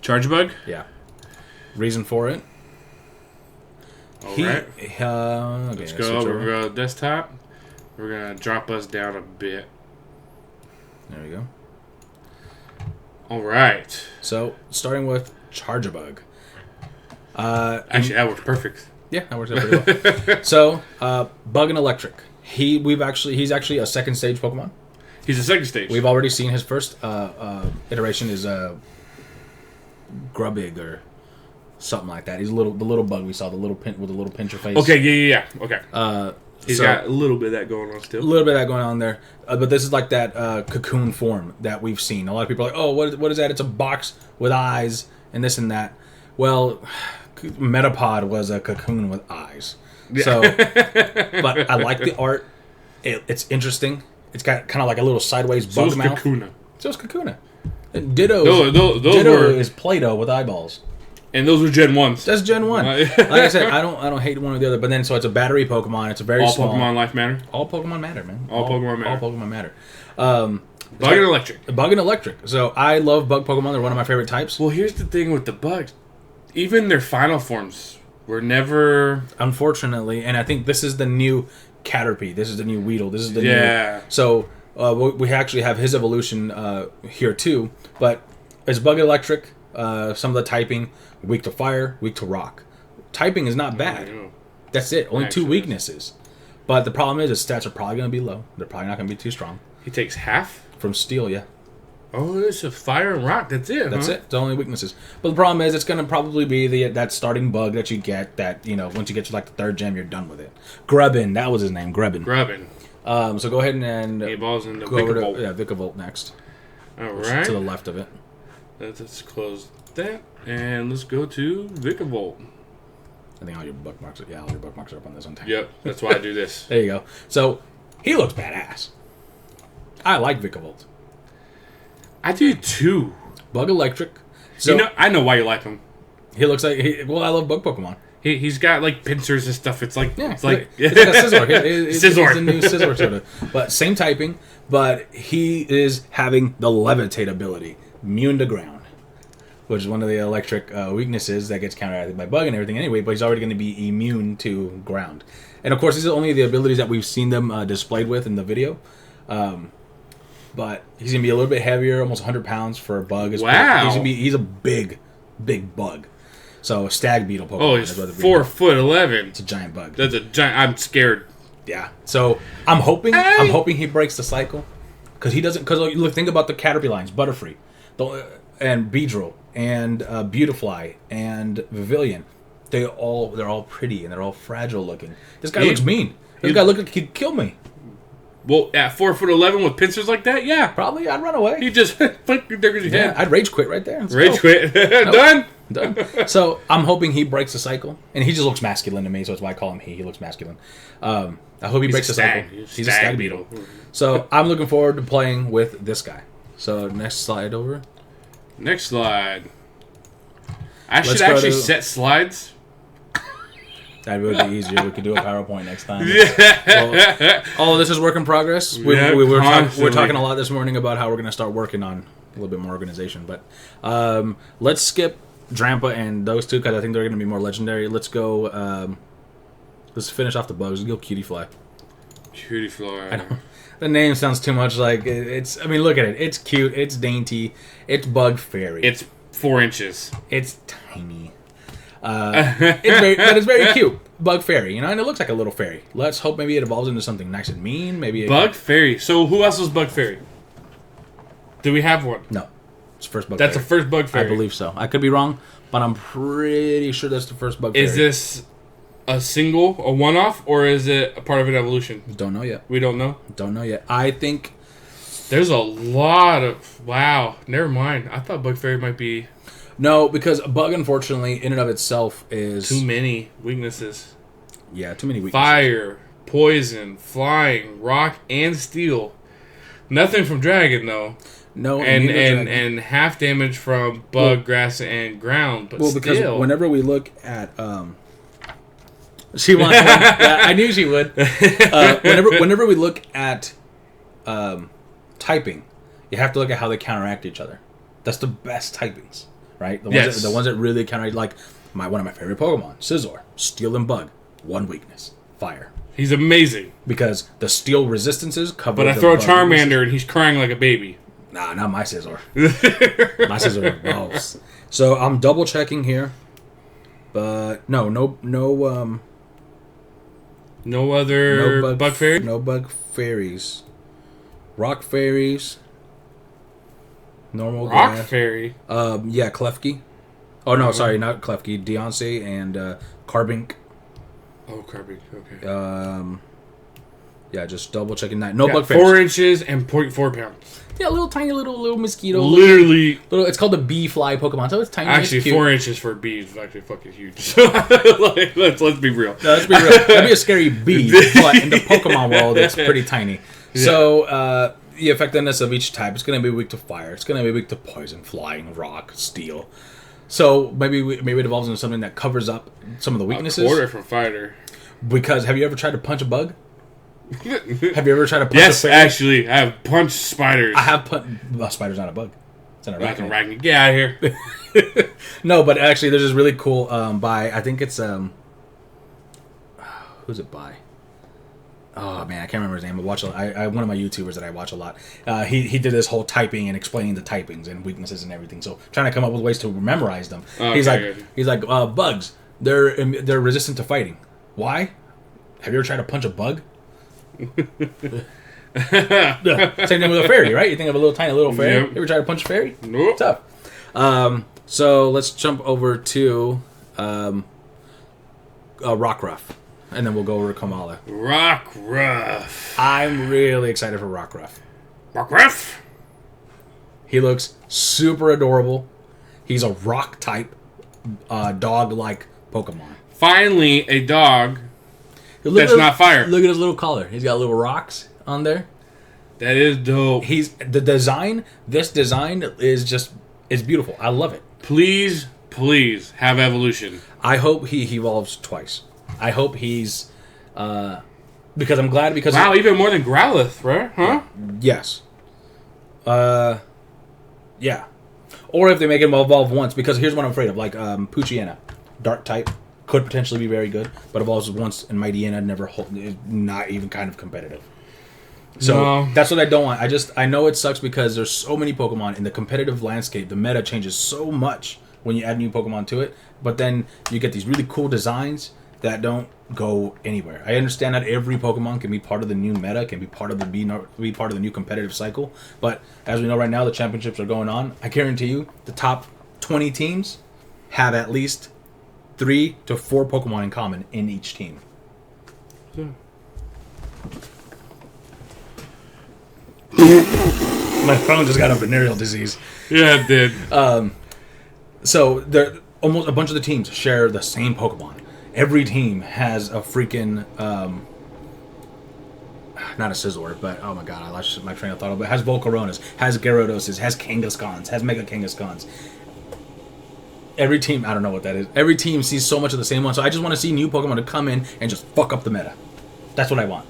Charjabug. Yeah. Reason for it. All right. Okay, Let's go. We're going to desktop. We're gonna drop us down a bit. There we go. All right. So starting with Charjabug. Actually, that works perfect. Yeah, that works out pretty well. So, Bug and Electric. He's actually a second stage Pokemon. He's the second stage. We've already seen his first iteration is Grubbig or something like that. He's the little bug we saw, the little with the little pincher face. Okay, yeah. Okay. He's got a little bit of that going on still. A little bit of that going on there. But this is like that cocoon form that we've seen. A lot of people are like, oh, what is that? It's a box with eyes and this and that. Well, Metapod was a cocoon with eyes. So, but I like the art. It's interesting. It's got kind of like a little sideways bug so mouth. Kakuna. So it's Kakuna. Ditto Those is Play-Doh with eyeballs. And those were Gen 1s. That's Gen 1. Like I said, I don't hate one or the other. But then, so it's a battery Pokemon. It's a very all small. Pokemon life matter. All Pokemon matter, man. All Pokemon matter. All Pokemon matter. Bug and Electric. Bug and Electric. So I love bug Pokemon. They're one of my favorite types. Well, here's the thing with the bugs. Even their final forms were never... Unfortunately, and I think this is the new Caterpie. This is the new Weedle. This is the new... So we actually have his evolution here too. But it's Bug and Electric. Some of the typing, weak to fire, weak to rock. Typing is not bad. That's it. Only two weaknesses. But the problem is his stats are probably going to be low. They're probably not going to be too strong. He takes half? From steel, yeah. Oh, it's a fire and rock. That's it. That's it. The only weaknesses. But the problem is it's going to probably be that starting bug that you get that, once you get to like the third gem, you're done with it. Grubbin, that was his name, Grubbin. So go ahead and he evolves into go over Vikavolt. to Vikavolt next. All right. To the left of it. Let's close that and let's go to Vikavolt. I think all your bookmarks are up on this one. Yep, that's why I do this. There you go. So he looks badass. I like Vikavolt. I do too. Bug Electric. So I know why you like him. He looks like I love bug Pokemon. He's got like pincers and stuff. It's like it's like a Scizor. It's the new Scizor sort of. But same typing. But he is having the Levitate ability, immune to ground, which is one of the electric weaknesses that gets counteracted by bug and everything anyway. But he's already going to be immune to ground. And of course, these are only the abilities that we've seen them displayed with in the video. But he's gonna be a little bit heavier, almost 100 pounds for a bug. Wow! He's a big bug. So a stag beetle Pokemon. Oh, he's 4'11". It's a giant bug. That's a giant. I'm scared. Yeah. So I'm hoping he breaks the cycle, because he doesn't. Because look, think about the Caterpie lines: Butterfree, and Beedrill, and Beautifly, and Vivillon. They're all pretty and they're all fragile looking. This guy looks mean. This guy looks like he'd kill me. Well, at 4'11" with pincers like that, yeah. Probably, I'd run away. He just flick your head. Yeah, I'd rage quit right there. Rage quit. Done. So I'm hoping he breaks the cycle, and he just looks masculine to me, so that's why I call him he. He looks masculine. I hope he breaks the cycle. He's a stag beetle. So I'm looking forward to playing with this guy. So next slide over. Next slide. I should actually set slides. That would be easier. We could do a PowerPoint next time. Yeah. Well, this is work in progress. We're talking a lot this morning about how we're going to start working on a little bit more organization. But let's skip Drampa and those two, because I think they're going to be more legendary. Let's go. Let's finish off the bugs. Let's go Cutie Fly. Cutiefly. The name sounds too much like it's. I mean, look at it. It's cute. It's dainty. It's Bug Fairy. It's 4 inches. It's tiny. But it's very cute. Bug Fairy, and it looks like a little fairy. Let's hope maybe it evolves into something nice and mean. Maybe Bug Fairy. So who else was Bug Fairy? Do we have one? No, it's the first Bug. That's Fairy. the first Bug Fairy. I believe so. I could be wrong, but I'm pretty sure that's the first Bug Fairy. Is this a one-off, or is it a part of an evolution? Don't know yet. We don't know. Don't know yet. I think there's a lot of Never mind. I thought Bug Fairy might be no, because Bug, unfortunately, in and of itself is too many weaknesses. Yeah, too many weaknesses. Fire, poison, flying, rock, and steel. Nothing from dragon though. No, and half damage from bug, grass, and ground. But because still. whenever we look at she wants one. Yeah, I knew she would. Whenever we look at typing, you have to look at how they counteract each other. That's the best typings, right? The ones that really counteract, like one of my favorite Pokemon, Scizor, Steel and Bug, one weakness, Fire. He's amazing because the Steel resistances cover. But I throw a Charmander and he's crying like a baby. Nah, not my Scizor. My Scizor evolves. So I'm double checking here, but no other Bug Fairy? No Bug Fairies. Rock Fairies. Normal Rock grass. Fairy? Yeah, Klefki. Oh, no, sorry, not Klefki. Deoncé and Carbink. Oh, Carbink, okay. Yeah, just double checking that. No Bug Fairies. 4 inches and 0.4 pounds. Yeah, little tiny little mosquito. Literally. It's called the bee fly Pokemon, so it's tiny. Actually, 4 inches for a bee is actually fucking huge. let's be real. No, let's be real. That'd be a scary bee, but in the Pokemon world, it's pretty tiny. Yeah. So, the effectiveness of each type is going to be weak to fire. It's going to be weak to poison, flying, rock, steel. So, maybe it evolves into something that covers up some of the weaknesses. A quarter from fighter. Because, have you ever tried to punch a bug? Have you ever tried to punch Yes, a fairy? actually. I have punched spiders. I have punched... Well, spider's not a bug. It's an arachnid. Get out of here. No, but actually, there's this really cool by... I think it's... who's it by? Oh, man, I can't remember his name. I one of my YouTubers that I watch a lot. He did this whole typing and explaining the typings and weaknesses and everything. So, trying to come up with ways to memorize them. Okay. He's like, bugs. They're resistant to fighting. Why? Have you ever tried to punch a bug? Same thing with a fairy, right? You think of a little tiny little fairy. Yep. You ever try to punch a fairy? Nope. Tough. So let's jump over to Rockruff, and then we'll go over to Kamala. Rockruff. I'm really excited for Rockruff. Rockruff. He looks super adorable. He's a rock type, dog-like Pokemon. Finally, a dog. That's not fire. Look at his little collar. He's got little rocks on there. That is dope. The design. This design is beautiful. I love it. Please have evolution. I hope he evolves twice. I hope he's because I'm glad because even more than Growlithe, right? Huh? Yes. Yeah. Or if they make him evolve once, because here's what I'm afraid of, like Poochyena, dark type. Could potentially be very good, but evolves once in Mightyena, not even kind of competitive. So that's what I don't want. I know it sucks because there's so many Pokemon in the competitive landscape. The meta changes so much when you add new Pokemon to it, but then you get these really cool designs that don't go anywhere. I understand that every Pokemon can be part of the new meta, can be part of the new competitive cycle, but as we know right now, the championships are going on. I guarantee you, the top 20 teams have at least 3 to 4 Pokemon in common in each team. Yeah. My phone just got a venereal disease. Yeah, it did. So there, almost a bunch of the teams share the same Pokemon. Every team has a freaking not a Scizor, but oh my god, I lost my train of thought. But it has Volcaronas, has Gyarados, has Kangaskhan's, has Mega Kangaskhan's. Every team, I don't know what that is. Every team sees so much of the same one, so I just want to see new Pokemon to come in and just fuck up the meta. That's what I want.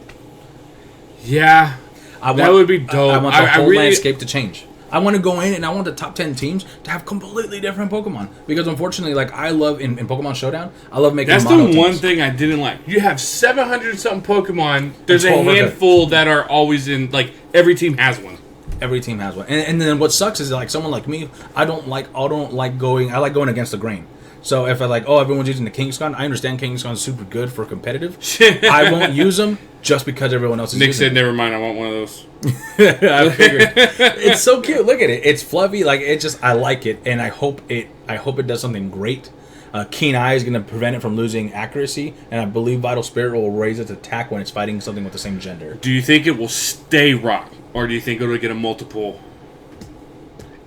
Yeah, that would be dope. I want the whole landscape to change. I want to go in and I want the top 10 teams to have completely different Pokemon. Because unfortunately, like, I love, in Pokemon Showdown, I love making That's mono the one teams. thing I didn't like. You have 700 something Pokemon. There's a 12 are good. handful that are always in, like, every team has one. Every team has one. And then what sucks is, like, someone like me, I like going against the grain. So if I like, oh, everyone's using the Kangaskhan, I understand Kangaskhan's super good for competitive. I won't use them just because everyone else is Nick using said, them. never mind, I want one of those. I figured. It's so cute. Look at it. It's fluffy. Like, it just, I like it, and I hope it does something great. Keen Eye is going to prevent it from losing accuracy, and I believe Vital Spirit will raise its attack when it's fighting something with the same gender. Do you think it will stay rock? Or do you think it'll get a multiple?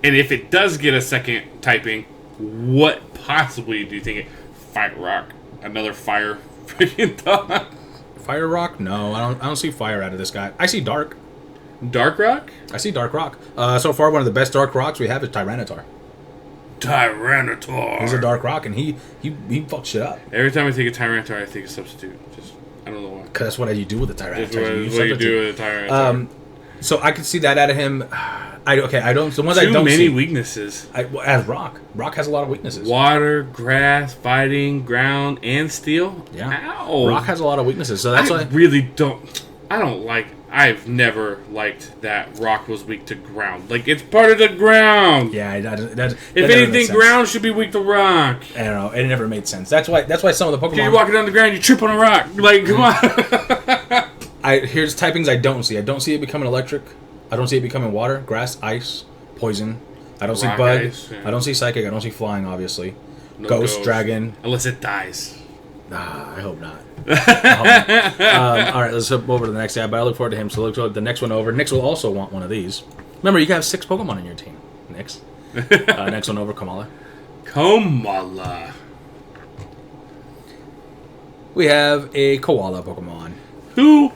And if it does get a second typing, what possibly do you think it... Fight rock. Another fire freaking dog. Fire Rock? No, I don't see fire out of this guy. I see Dark. Dark rock? I see Dark Rock. So far, one of the best Dark Rocks we have is Tyranitar. Tyranitar. He's a Dark Rock, and he fucks shit up. Every time I think of Tyranitar, I think of Substitute. Just, I don't know why. Because that's what you do with the That's Tyranitar. what you do with a Tyranitar. So I could see that out of him. I don't. The ones I Too don't many see. weaknesses. As Rock. Rock has a lot of weaknesses. Water, grass, fighting, ground, and steel. Yeah. Ow. Rock has a lot of weaknesses, so that's I why. really don't. I don't like. I've never liked that Rock was weak to ground. Like, it's part of the ground. Yeah, that If never made anything, sense. ground should be weak to rock. I don't know. It never made sense. That's why some of the Pokemon. You're walking on the ground, you trip on a rock. Like, come on. Here's typings I don't see. I don't see it becoming electric. I don't see it becoming water, grass, ice, poison. I don't see Rock, bug. ice, yeah. I don't see psychic. I don't see flying, obviously. No Ghost, dragon. Unless it dies. Nah, I hope not. All right, let's hop over to the next guy. But I look forward to him. So let's go to the next one over. Nix will also want one of these. Remember, you can have 6 Pokemon on your team. Nix. Next one over, Kamala. Komala. We have a Koala Pokemon. Who?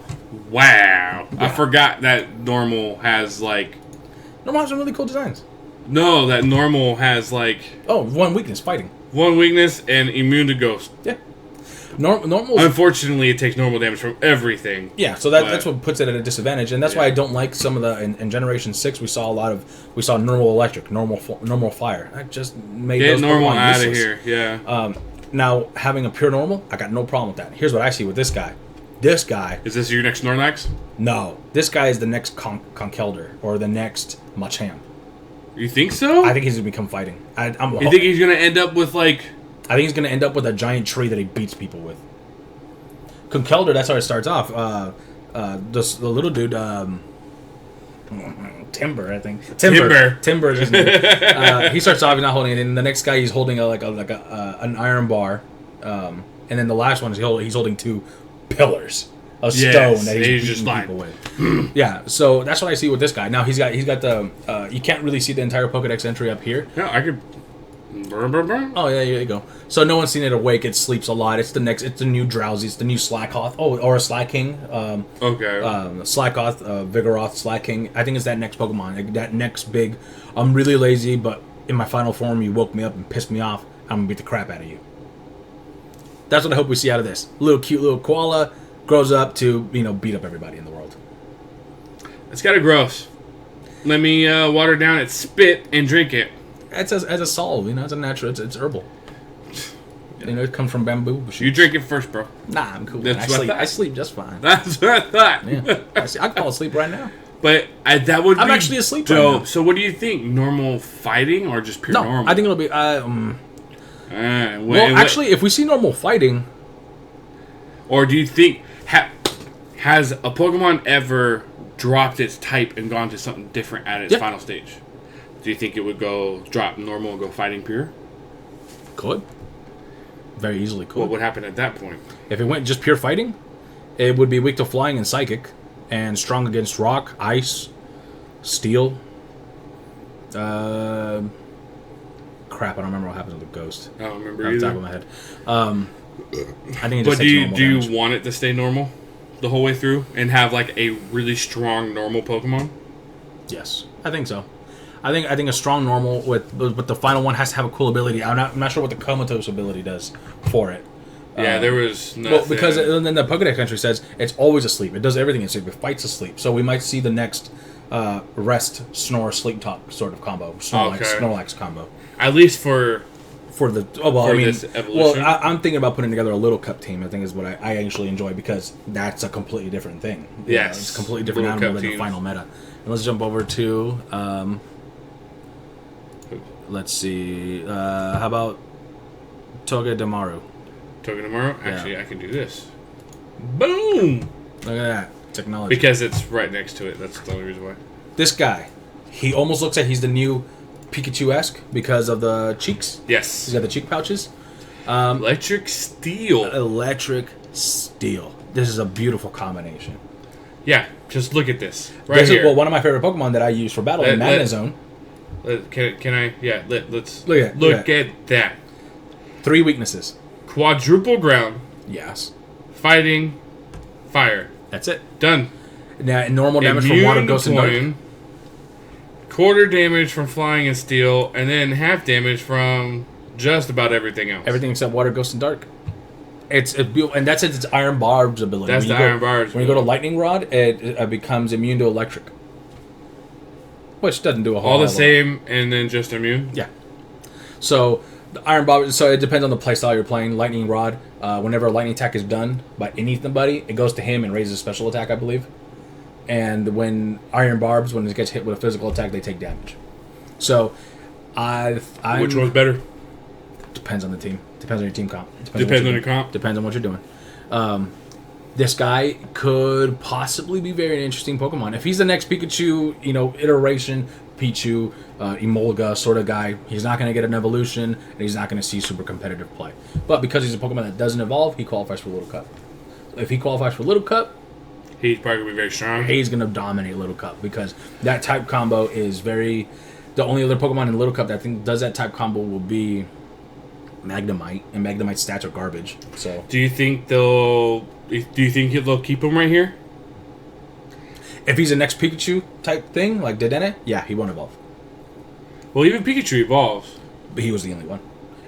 Wow. I forgot that normal has, like... Normal has some really cool designs. No, that normal has, like... Oh, one weakness, fighting. One weakness and immune to ghost. Yeah. Normal. Unfortunately, it takes normal damage from everything. Yeah, so that's what puts it at a disadvantage, and that's why I don't like some of the in Generation 6. We saw normal electric, normal fire. That just made Get those normal Pokemon out of useless. here. Yeah. Now having a pure normal, I got no problem with that. Here's what I see with this guy. This guy, Is this your next Snorlax? no, this guy is the next Conkeldurr or the next Machamp. You think so? I think he's gonna become fighting. You think he's gonna end up with like? I think he's going to end up with a giant tree that he beats people with. Conkeldurr, that's how it starts off. The little dude, Timber, I think. Timber is his name. He starts off, he's not holding it, and the next guy he's holding an iron bar, and then the last one is he's holding 2 pillars of stone that he's just beating people with. Yeah, so that's what I see with this guy. Now he's got the you can't really see the entire Pokedex entry up here. Yeah, I could. Oh yeah, here you go. So no one's seen it awake. It sleeps a lot. It's the new Drowsy. It's the new Slackoth. Oh, or a Slaking. Okay. Slackoth, Vigoroth, Slaking. I think it's that next Pokemon. Like, that next big. I'm really lazy, but in my final form, you woke me up and pissed me off. I'm gonna beat the crap out of you. That's what I hope we see out of this. Cute little koala grows up to beat up everybody in the world. It's kind of gross. Let me water down its spit and drink it. It's as a solve, it's a natural. It's herbal. It comes from bamboo. You drink it first, bro. Nah, I'm cool. That's what I thought. I sleep just fine. That's what I thought. Yeah, I can fall asleep right now. But that would. I'm be actually asleep right dope. now. So what do you think? Normal fighting or just pure No, normal? I think it'll be. Well, actually, if we see normal fighting, or do you think has a Pokemon ever dropped its type and gone to something different at its final stage? Do you think it would drop normal and go fighting pure? could very easily could. What would happen at that point? If it went just pure fighting, it would be weak to flying and psychic, and strong against rock, ice, steel. Crap, I don't remember what happens with the ghost. I don't remember Off the top either. of my head. I think it But just takes normal do you damage. want it to stay normal the whole way through and have like a really strong normal Pokemon? Yes, I think so. I think a strong normal but the final one has to have a cool ability. I'm not sure what the Comatose ability does for it. Yeah, there was nothing. Well, because then the Pokedex entry says it's always asleep. It does everything in sleep. It fights asleep. So we might see the next rest, snore, sleep talk sort of combo. Snorlax combo. At least for The this evolution. I'm thinking about putting together a Little Cup team. I think is what I actually enjoy because that's a completely different thing. Yes. It's a completely different Little animal Cup than the teams. final meta. And let's jump over to let's see. How about Togedemaru? Togedemaru? Actually, I can do this. Boom! Look at that technology. Because it's right next to it. That's the only reason why. This guy, he almost looks like he's the new Pikachu-esque because of the cheeks. Yes. He's got the cheek pouches. Electric Steel. Electric Steel. This is a beautiful combination. Yeah, just look at this. Right This here. is one of my favorite Pokemon that I use for battle in Magnezone. Can I? Yeah, let's Look at that. 3 weaknesses. Quadruple ground, Yes. fighting, fire. That's it. Done. Now, normal damage from Immune water, to ghost, and dark. poison, quarter damage from flying and steel, and then half damage from just about everything else. Everything except water, ghost, and dark. It's beautiful, and that's its Iron Barb's ability. That's the Iron Barb's When you go to Lightning Rod, it becomes immune to electric, which doesn't do a whole All the lot. same, and then just immune. Yeah. So the Iron Barb. So it depends on the playstyle you're playing. Lightning Rod. Whenever a lightning attack is done by anybody, it goes to him and raises a special attack, I believe. And when Iron Barbs, when it gets hit with a physical attack, they take damage. So Which one's better? Depends on the team. Depends on your team comp. Depends on your comp. Depends on what you're doing. This guy could possibly be very interesting Pokemon. If he's the next Pikachu, iteration, Pichu, Emolga sort of guy, he's not going to get an evolution, and he's not going to see super competitive play. But because he's a Pokemon that doesn't evolve, he qualifies for Little Cup. If he qualifies for Little Cup, He's probably going to be very strong. he's going to dominate Little Cup because that type combo is very... The only other Pokemon in Little Cup that I think does that type combo will be Magnemite, and Magnemite's stats are garbage. So Do you think they'll keep him right here? if he's the next Pikachu type thing, like Dedenne, yeah, he won't evolve. Well, even Pikachu evolves. But he was the only one.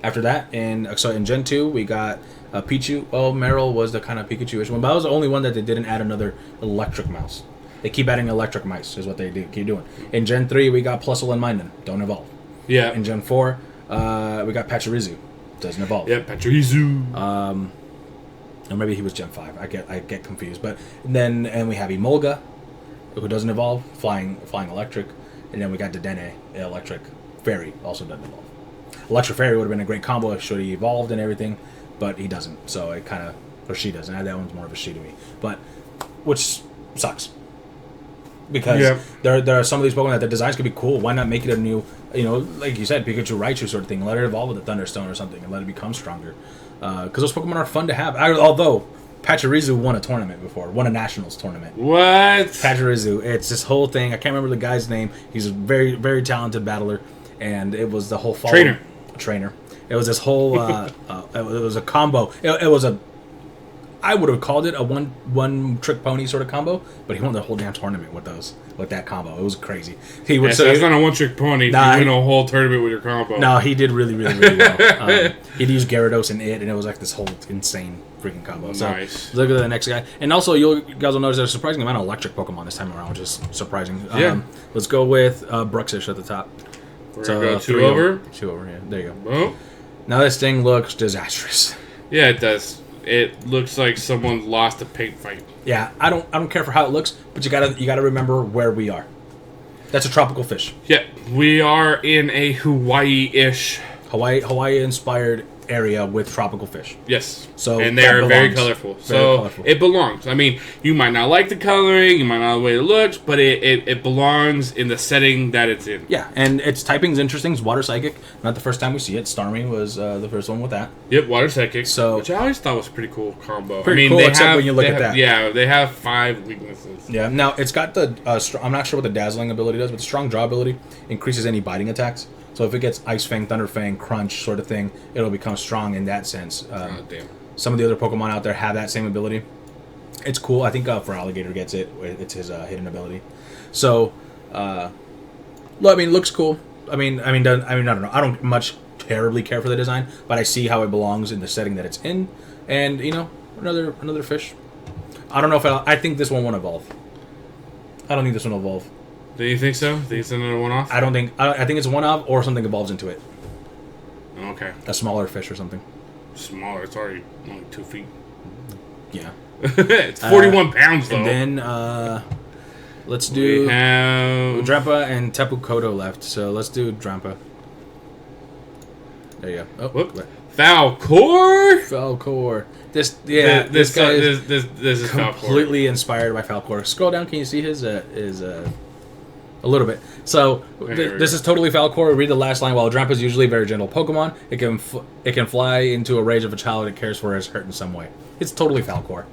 After that, in Gen 2, we got Pichu. Well, Meryl was the kind of Pikachu-ish one, but I was the only one that they didn't add another electric mouse. They keep adding electric mice, is what they keep doing. In Gen 3, we got Plusle and Minden. Don't evolve. Yeah. In Gen 4, we got Pachirisu. Doesn't evolve. Yeah, Pachirisu. Or maybe he was Gen 5. I get confused. But then we have Emolga, who doesn't evolve, flying electric. And then we got Dedenne, electric. Fairy also doesn't evolve. Electric Fairy would have been a great combo if he evolved and everything, but he doesn't. So it kind of, or she doesn't. That one's more of a she to me. But, which sucks. Because there are some of these Pokemon that the designs could be cool. Why not make it a new, like you said, Pikachu Raichu sort of thing. Let it evolve with a Thunderstone or something and let it become stronger. Because those Pokemon are fun to have. Although, Pachirisu won a tournament before. Won a Nationals tournament. What? Pachirisu. It's this whole thing. I can't remember the guy's name. He's a very, very talented battler. And it was the whole... Trainer. It was this whole... it was a combo. It was a... I would have called it a one-trick pony sort of combo, but he won the whole damn tournament with that combo. It was crazy. That's not a one-trick pony. Nah, you win a whole tournament with your combo. No, he did really, really, really well. He'd use Gyarados and and it was like this whole insane freaking combo. So Nice. look at the next guy. And also, you guys will notice there's a surprising amount of electric Pokemon this time around, which is surprising. Yeah. Let's go with Bruxish at the top. We're going to go 2 over. 2 over, yeah. There you go. Oh. Now this thing looks disastrous. Yeah, it does. It looks like someone lost a paint fight. Yeah, I don't care for how it looks, but you gotta remember where we are. That's a tropical fish. Yeah, we are in a Hawaii-ish. Hawaii inspired area with tropical fish. Yes. So and they that are very belongs. colorful. Very So colorful. it belongs. I mean, you might not like the coloring, you might not like the way it looks, but it belongs in the setting that it's in. Yeah, and its typing's interesting. It's water psychic. Not the first time we see it. Starmie was the first one with that. Yep, water psychic. So- which I always thought was a pretty cool combo. Pretty I mean, cool, they except have, when you look they at have- that. Yeah, they have 5 weaknesses. Yeah. Now it's got the. I'm not sure what the dazzling ability does, but the strong jaw ability increases any biting attacks. So if it gets Ice Fang, Thunder Fang, Crunch sort of thing, it'll become strong in that sense. Oh, damn. Some of the other Pokemon out there have that same ability. It's cool. I think for Alligator gets it. It's his hidden ability. So, I mean, looks cool. I mean, I don't know. I don't much terribly care for the design, but I see how it belongs in the setting that it's in. And another fish. I don't know if I think this one won't evolve. I don't think this one will evolve. Do you think so? Think it's another one-off? I don't think. I think it's one of or something evolves into it. Okay. A smaller fish or something. Smaller. It's already only 2 feet. Yeah. It's 41 pounds though. And then let's do we have Drampa and Tapu Koto left. So let's do Drampa. There you go. Oh, Whoop. Falcor. Falcor. This guy is this is completely inspired by Falcor. Scroll down. Can you see his a little bit? So this is totally Falcor. Read the last line. While Drampa is usually a very gentle Pokemon, it can fly into a rage if a child it cares for is hurt in some way. It's totally Falcor.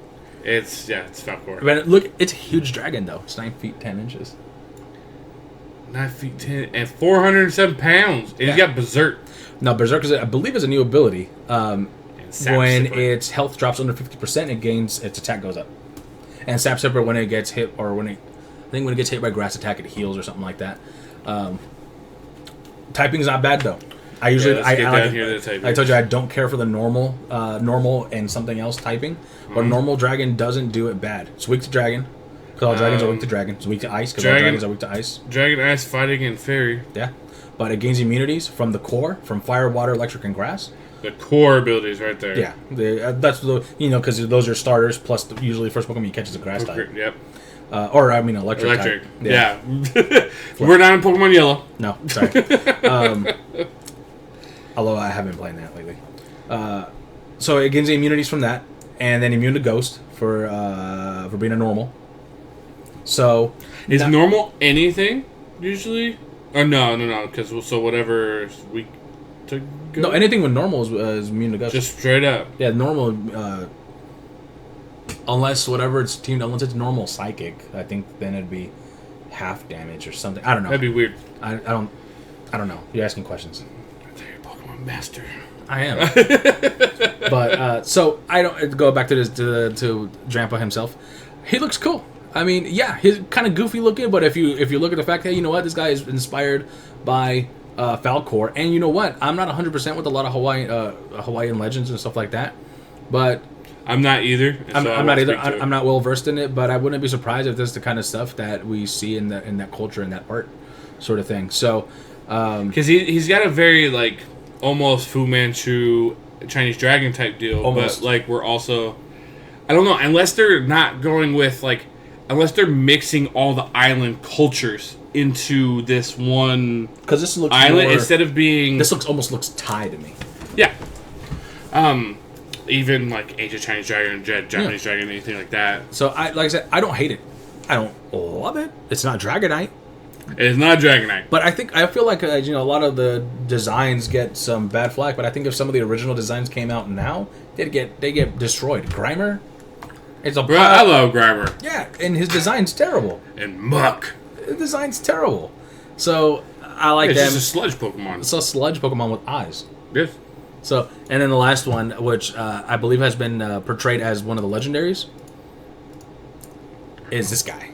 It's Falcor. But look, it's a huge dragon though. It's 9 feet 10 inches. 9 feet 10 and 407 pounds. And he's got Berserk. Now Berserk I believe is a new ability. Sap When Sipper. its health drops under 50%, it gains its attack goes up. And Sap Sipper when it gets hit when it gets hit by grass attack, it heals or something like that. Typing's not bad though. I usually let's get down here to the typing. I told you I don't care for the normal and something else typing, but normal dragon doesn't do it bad. It's weak to dragon because all dragons are weak to dragon. It's weak to ice because all dragons are weak to ice. Dragon Ice, Fighting, and Fairy. Yeah, but it gains immunities from the core, from fire, water, electric, and grass. The core abilities right there. Yeah, that's the because those are starters plus usually the first Pokemon you catch is a grass type. Yep. Electric. Electric. Type. Yeah. We're not in Pokemon Yellow. No, sorry. Although I have been playing that lately. So it gains the immunities from that, and then immune to Ghost for being a normal. So Is normal anything usually? Or no, because whatever is weak to go. no, anything with normal is immune to Ghost. Just straight up. yeah, normal. Unless unless it's normal psychic, I think then it'd be half damage or something. I don't know. That'd be weird. I don't know. You're asking questions. You're a Pokemon master. I am. But so I don't go back to this to Drampa himself. He looks cool. I mean, yeah, he's kind of goofy looking, but if you look at the fact that, you know what, this guy is inspired by Falcor, and you know what, I'm not 100% with a lot of Hawaiian legends and stuff like that, but I'm not either. I'm not either. I'm not well versed in it, but I wouldn't be surprised if this is the kind of stuff that we see in that culture and that art sort of thing. So, because he's got a very like almost Fu Manchu Chinese dragon type deal, Almost. but like we're also, I don't know, unless they're not going with unless they're mixing all the island cultures into this one because this looks island more, instead of being almost looks Thai to me. yeah, even like ancient Chinese dragon, Japanese dragon, anything like that. So like I said, I don't hate it. I don't love it. It's not Dragonite. It's not Dragonite. But I feel like a lot of the designs get some bad flack. But I think if some of the original designs came out now, they get destroyed. Grimer, it's a Bro, I love Grimer. yeah, and his design's terrible. And Muck. His design's terrible. So I like It's them. just a sludge Pokemon. It's a sludge Pokemon with eyes. Yes. So and then the last one, which I believe has been portrayed as one of the legendaries, is this guy.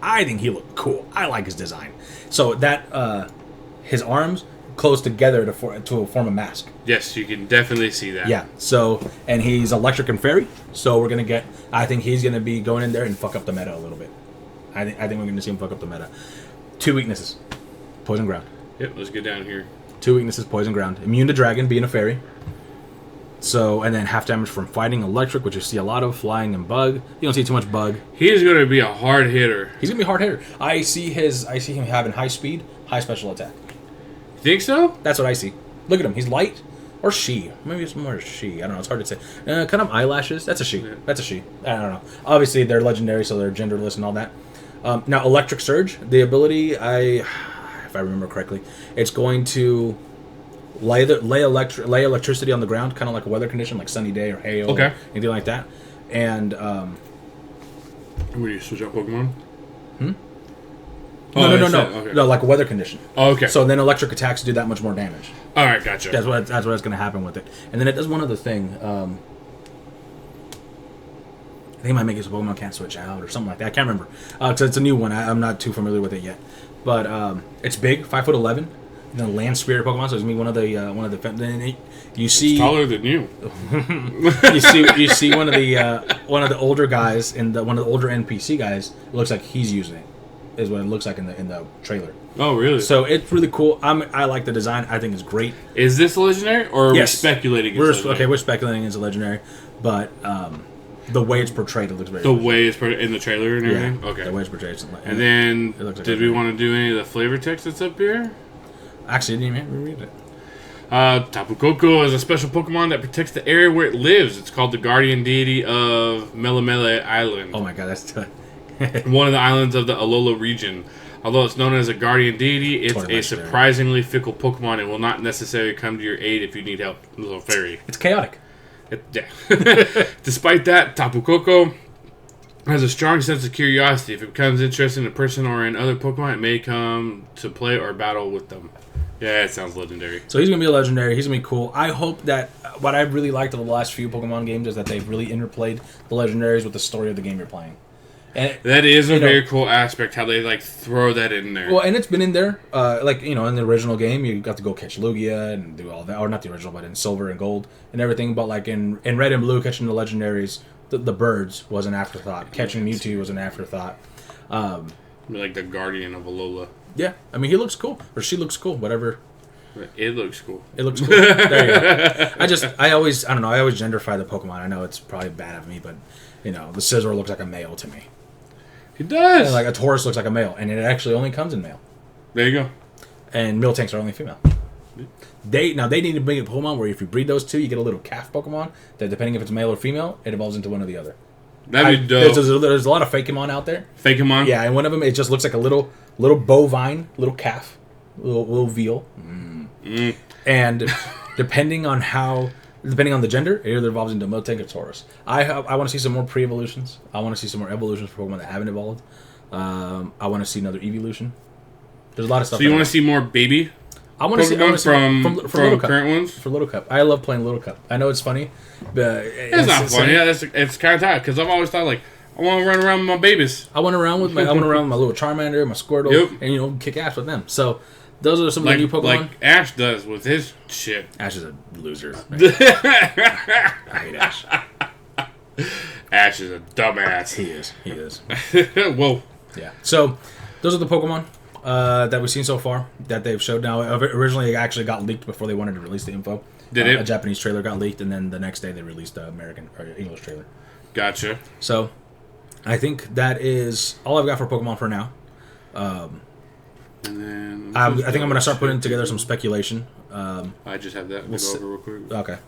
I think he looked cool. I like his design. So that his arms close together to form a mask. Yes, you can definitely see that. Yeah. So and he's electric and fairy. So we're gonna get. I think he's gonna be going in there and fuck up the meta a little bit. I think we're gonna see him fuck up the meta. 2 weaknesses: poison ground. Yep. Let's get down here. 2 weaknesses: poison ground. Immune to dragon, being a fairy. So and then half damage from fighting, electric, which you see a lot of, flying and bug. You don't see too much bug. He's going to be a hard hitter. He's gonna be a hard hitter. I see him having high speed, high special attack. Think so? That's what I see. Look at him. He's light. Or she. Maybe it's more she. I don't know. It's hard to say. Kind of eyelashes. That's a she. Yeah. That's a she. I don't know. Obviously, they're legendary, so they're genderless and all that. Now, Electric Surge. The ability, if I remember correctly, it's going to lay electricity on the ground, kind of like a weather condition, like sunny day or hail. Okay. Or anything like that. And What do you switch out Pokemon? no, Okay. no, like a weather condition. Oh, okay. So then electric attacks do that much more damage. All right, gotcha. That's what's going to happen with it. And then it does one other thing. I think it might make it so Pokemon can't switch out or something like that. I can't remember. It's a new one. I'm not too familiar with it yet. But it's big, 5'11". And then land spirit Pokemon, so it's gonna be one of the. Then you see It's taller than you. you see one of the older guys and one of the older NPC guys. It looks like he's using it. is what it looks like in the trailer. Oh, really? So it's really cool. I like the design. I think it's great. Is this a legendary, or are Yes. we speculating? It's legendary? We're speculating it's a legendary, but the way it's portrayed, it looks very. The way it's in the trailer and everything. Yeah, Okay. the way it's portrayed. And then, It looks like did we want to do any of the flavor text that's up here? Actually, I didn't even read it. Tapu Koko is a special Pokemon that protects the area where it lives. It's called the guardian deity of Melemele Island. Oh my god, that's One of the islands of the Alola region. Although it's known as a guardian deity, it's Totally a legendary. surprisingly fickle Pokemon and will not necessarily come to your aid if you need help. Little fairy. it's chaotic. Yeah. Despite that, Tapu Koko has a strong sense of curiosity. If it becomes interested in a person or in other Pokemon, it may come to play or battle with them. Yeah, it sounds legendary. So he's gonna be a legendary. He's gonna be cool. I hope that what I've really liked of the last few Pokemon games is that they've really interplayed the legendaries with the story of the game you're playing. And That is a you know- very cool aspect, how they like throw that in there. well, and it's been in there. Like in the original game, you got to go catch Lugia and do all that, or not the original, but in Silver and Gold and everything. But like in Red and Blue, catching the legendaries, the birds was an afterthought. Catching Mewtwo was an afterthought. Like the guardian of Alola. Yeah, I mean he looks cool, or she looks cool, whatever. It looks cool. It looks cool. There you go. I always genderify the Pokemon. I know it's probably bad of me, but the Scizor looks like a male to me. It does. And like a Taurus looks like a male, and it actually only comes in male. There you go. And Miltanks are only female. They need to bring a Pokemon where if you breed those two, you get a little calf Pokemon that, depending if it's male or female, it evolves into one or the other. That'd be dope. There's a lot of Fakemon out there. Fakemon? Yeah, and one of them, it just looks like a little bovine, little calf, little veal. And depending on the gender, it either evolves into Miltank or Taurus. I want to see some more pre-evolutions. I want to see some more evolutions for Pokemon that haven't evolved. I want to see another evolution. There's a lot of stuff. So you want to see more baby I want to see Pokemon from from Little Cup. current ones? For Little Cup. I love playing Little Cup. I know it's funny, but It's not funny. Yeah, it's kind of tight because I've always thought like I want to run around with my babies. I went around with my little Charmander, my Squirtle, Yep. and kick ass with them. So those are some of the new Pokemon. Like Ash does with his shit. Ash is a loser. I hate Ash. Ash is a dumbass. He is. Whoa. Yeah. So those are the Pokemon that we've seen so far that they've showed now. Originally, it actually got leaked before they wanted to release the info. Did it? A Japanese trailer got leaked, and then the next day they released the American or English trailer. Gotcha. So I think that is all I've got for Pokemon for now. And then I think I'm going to start putting together some speculation. I just have that to go over real quick. Okay.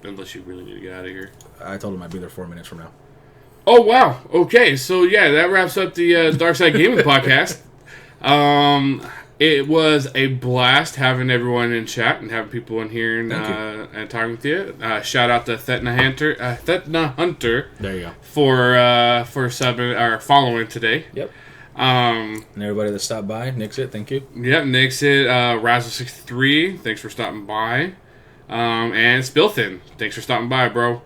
Unless you really need to get out of here. I told him I'd be there 4 minutes from now. Oh wow! Okay, so yeah, that wraps up the Dark Side Gaming podcast. It was a blast having everyone in chat and having people in here and talking with you. Shout out to Thetna Hunter. There you go. For subbing or following today. Yep. And everybody that stopped by, Nixit, thank you. Yep, Nixit, Razzle63, thanks for stopping by. And Spilthin, thanks for stopping by, bro.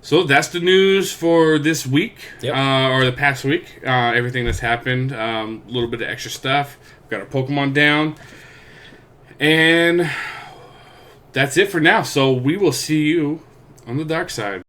So that's the news for this week, or the past week. Everything that's happened, a little bit of extra stuff. We've got our Pokemon down. And that's it for now. So we will see you on the dark side.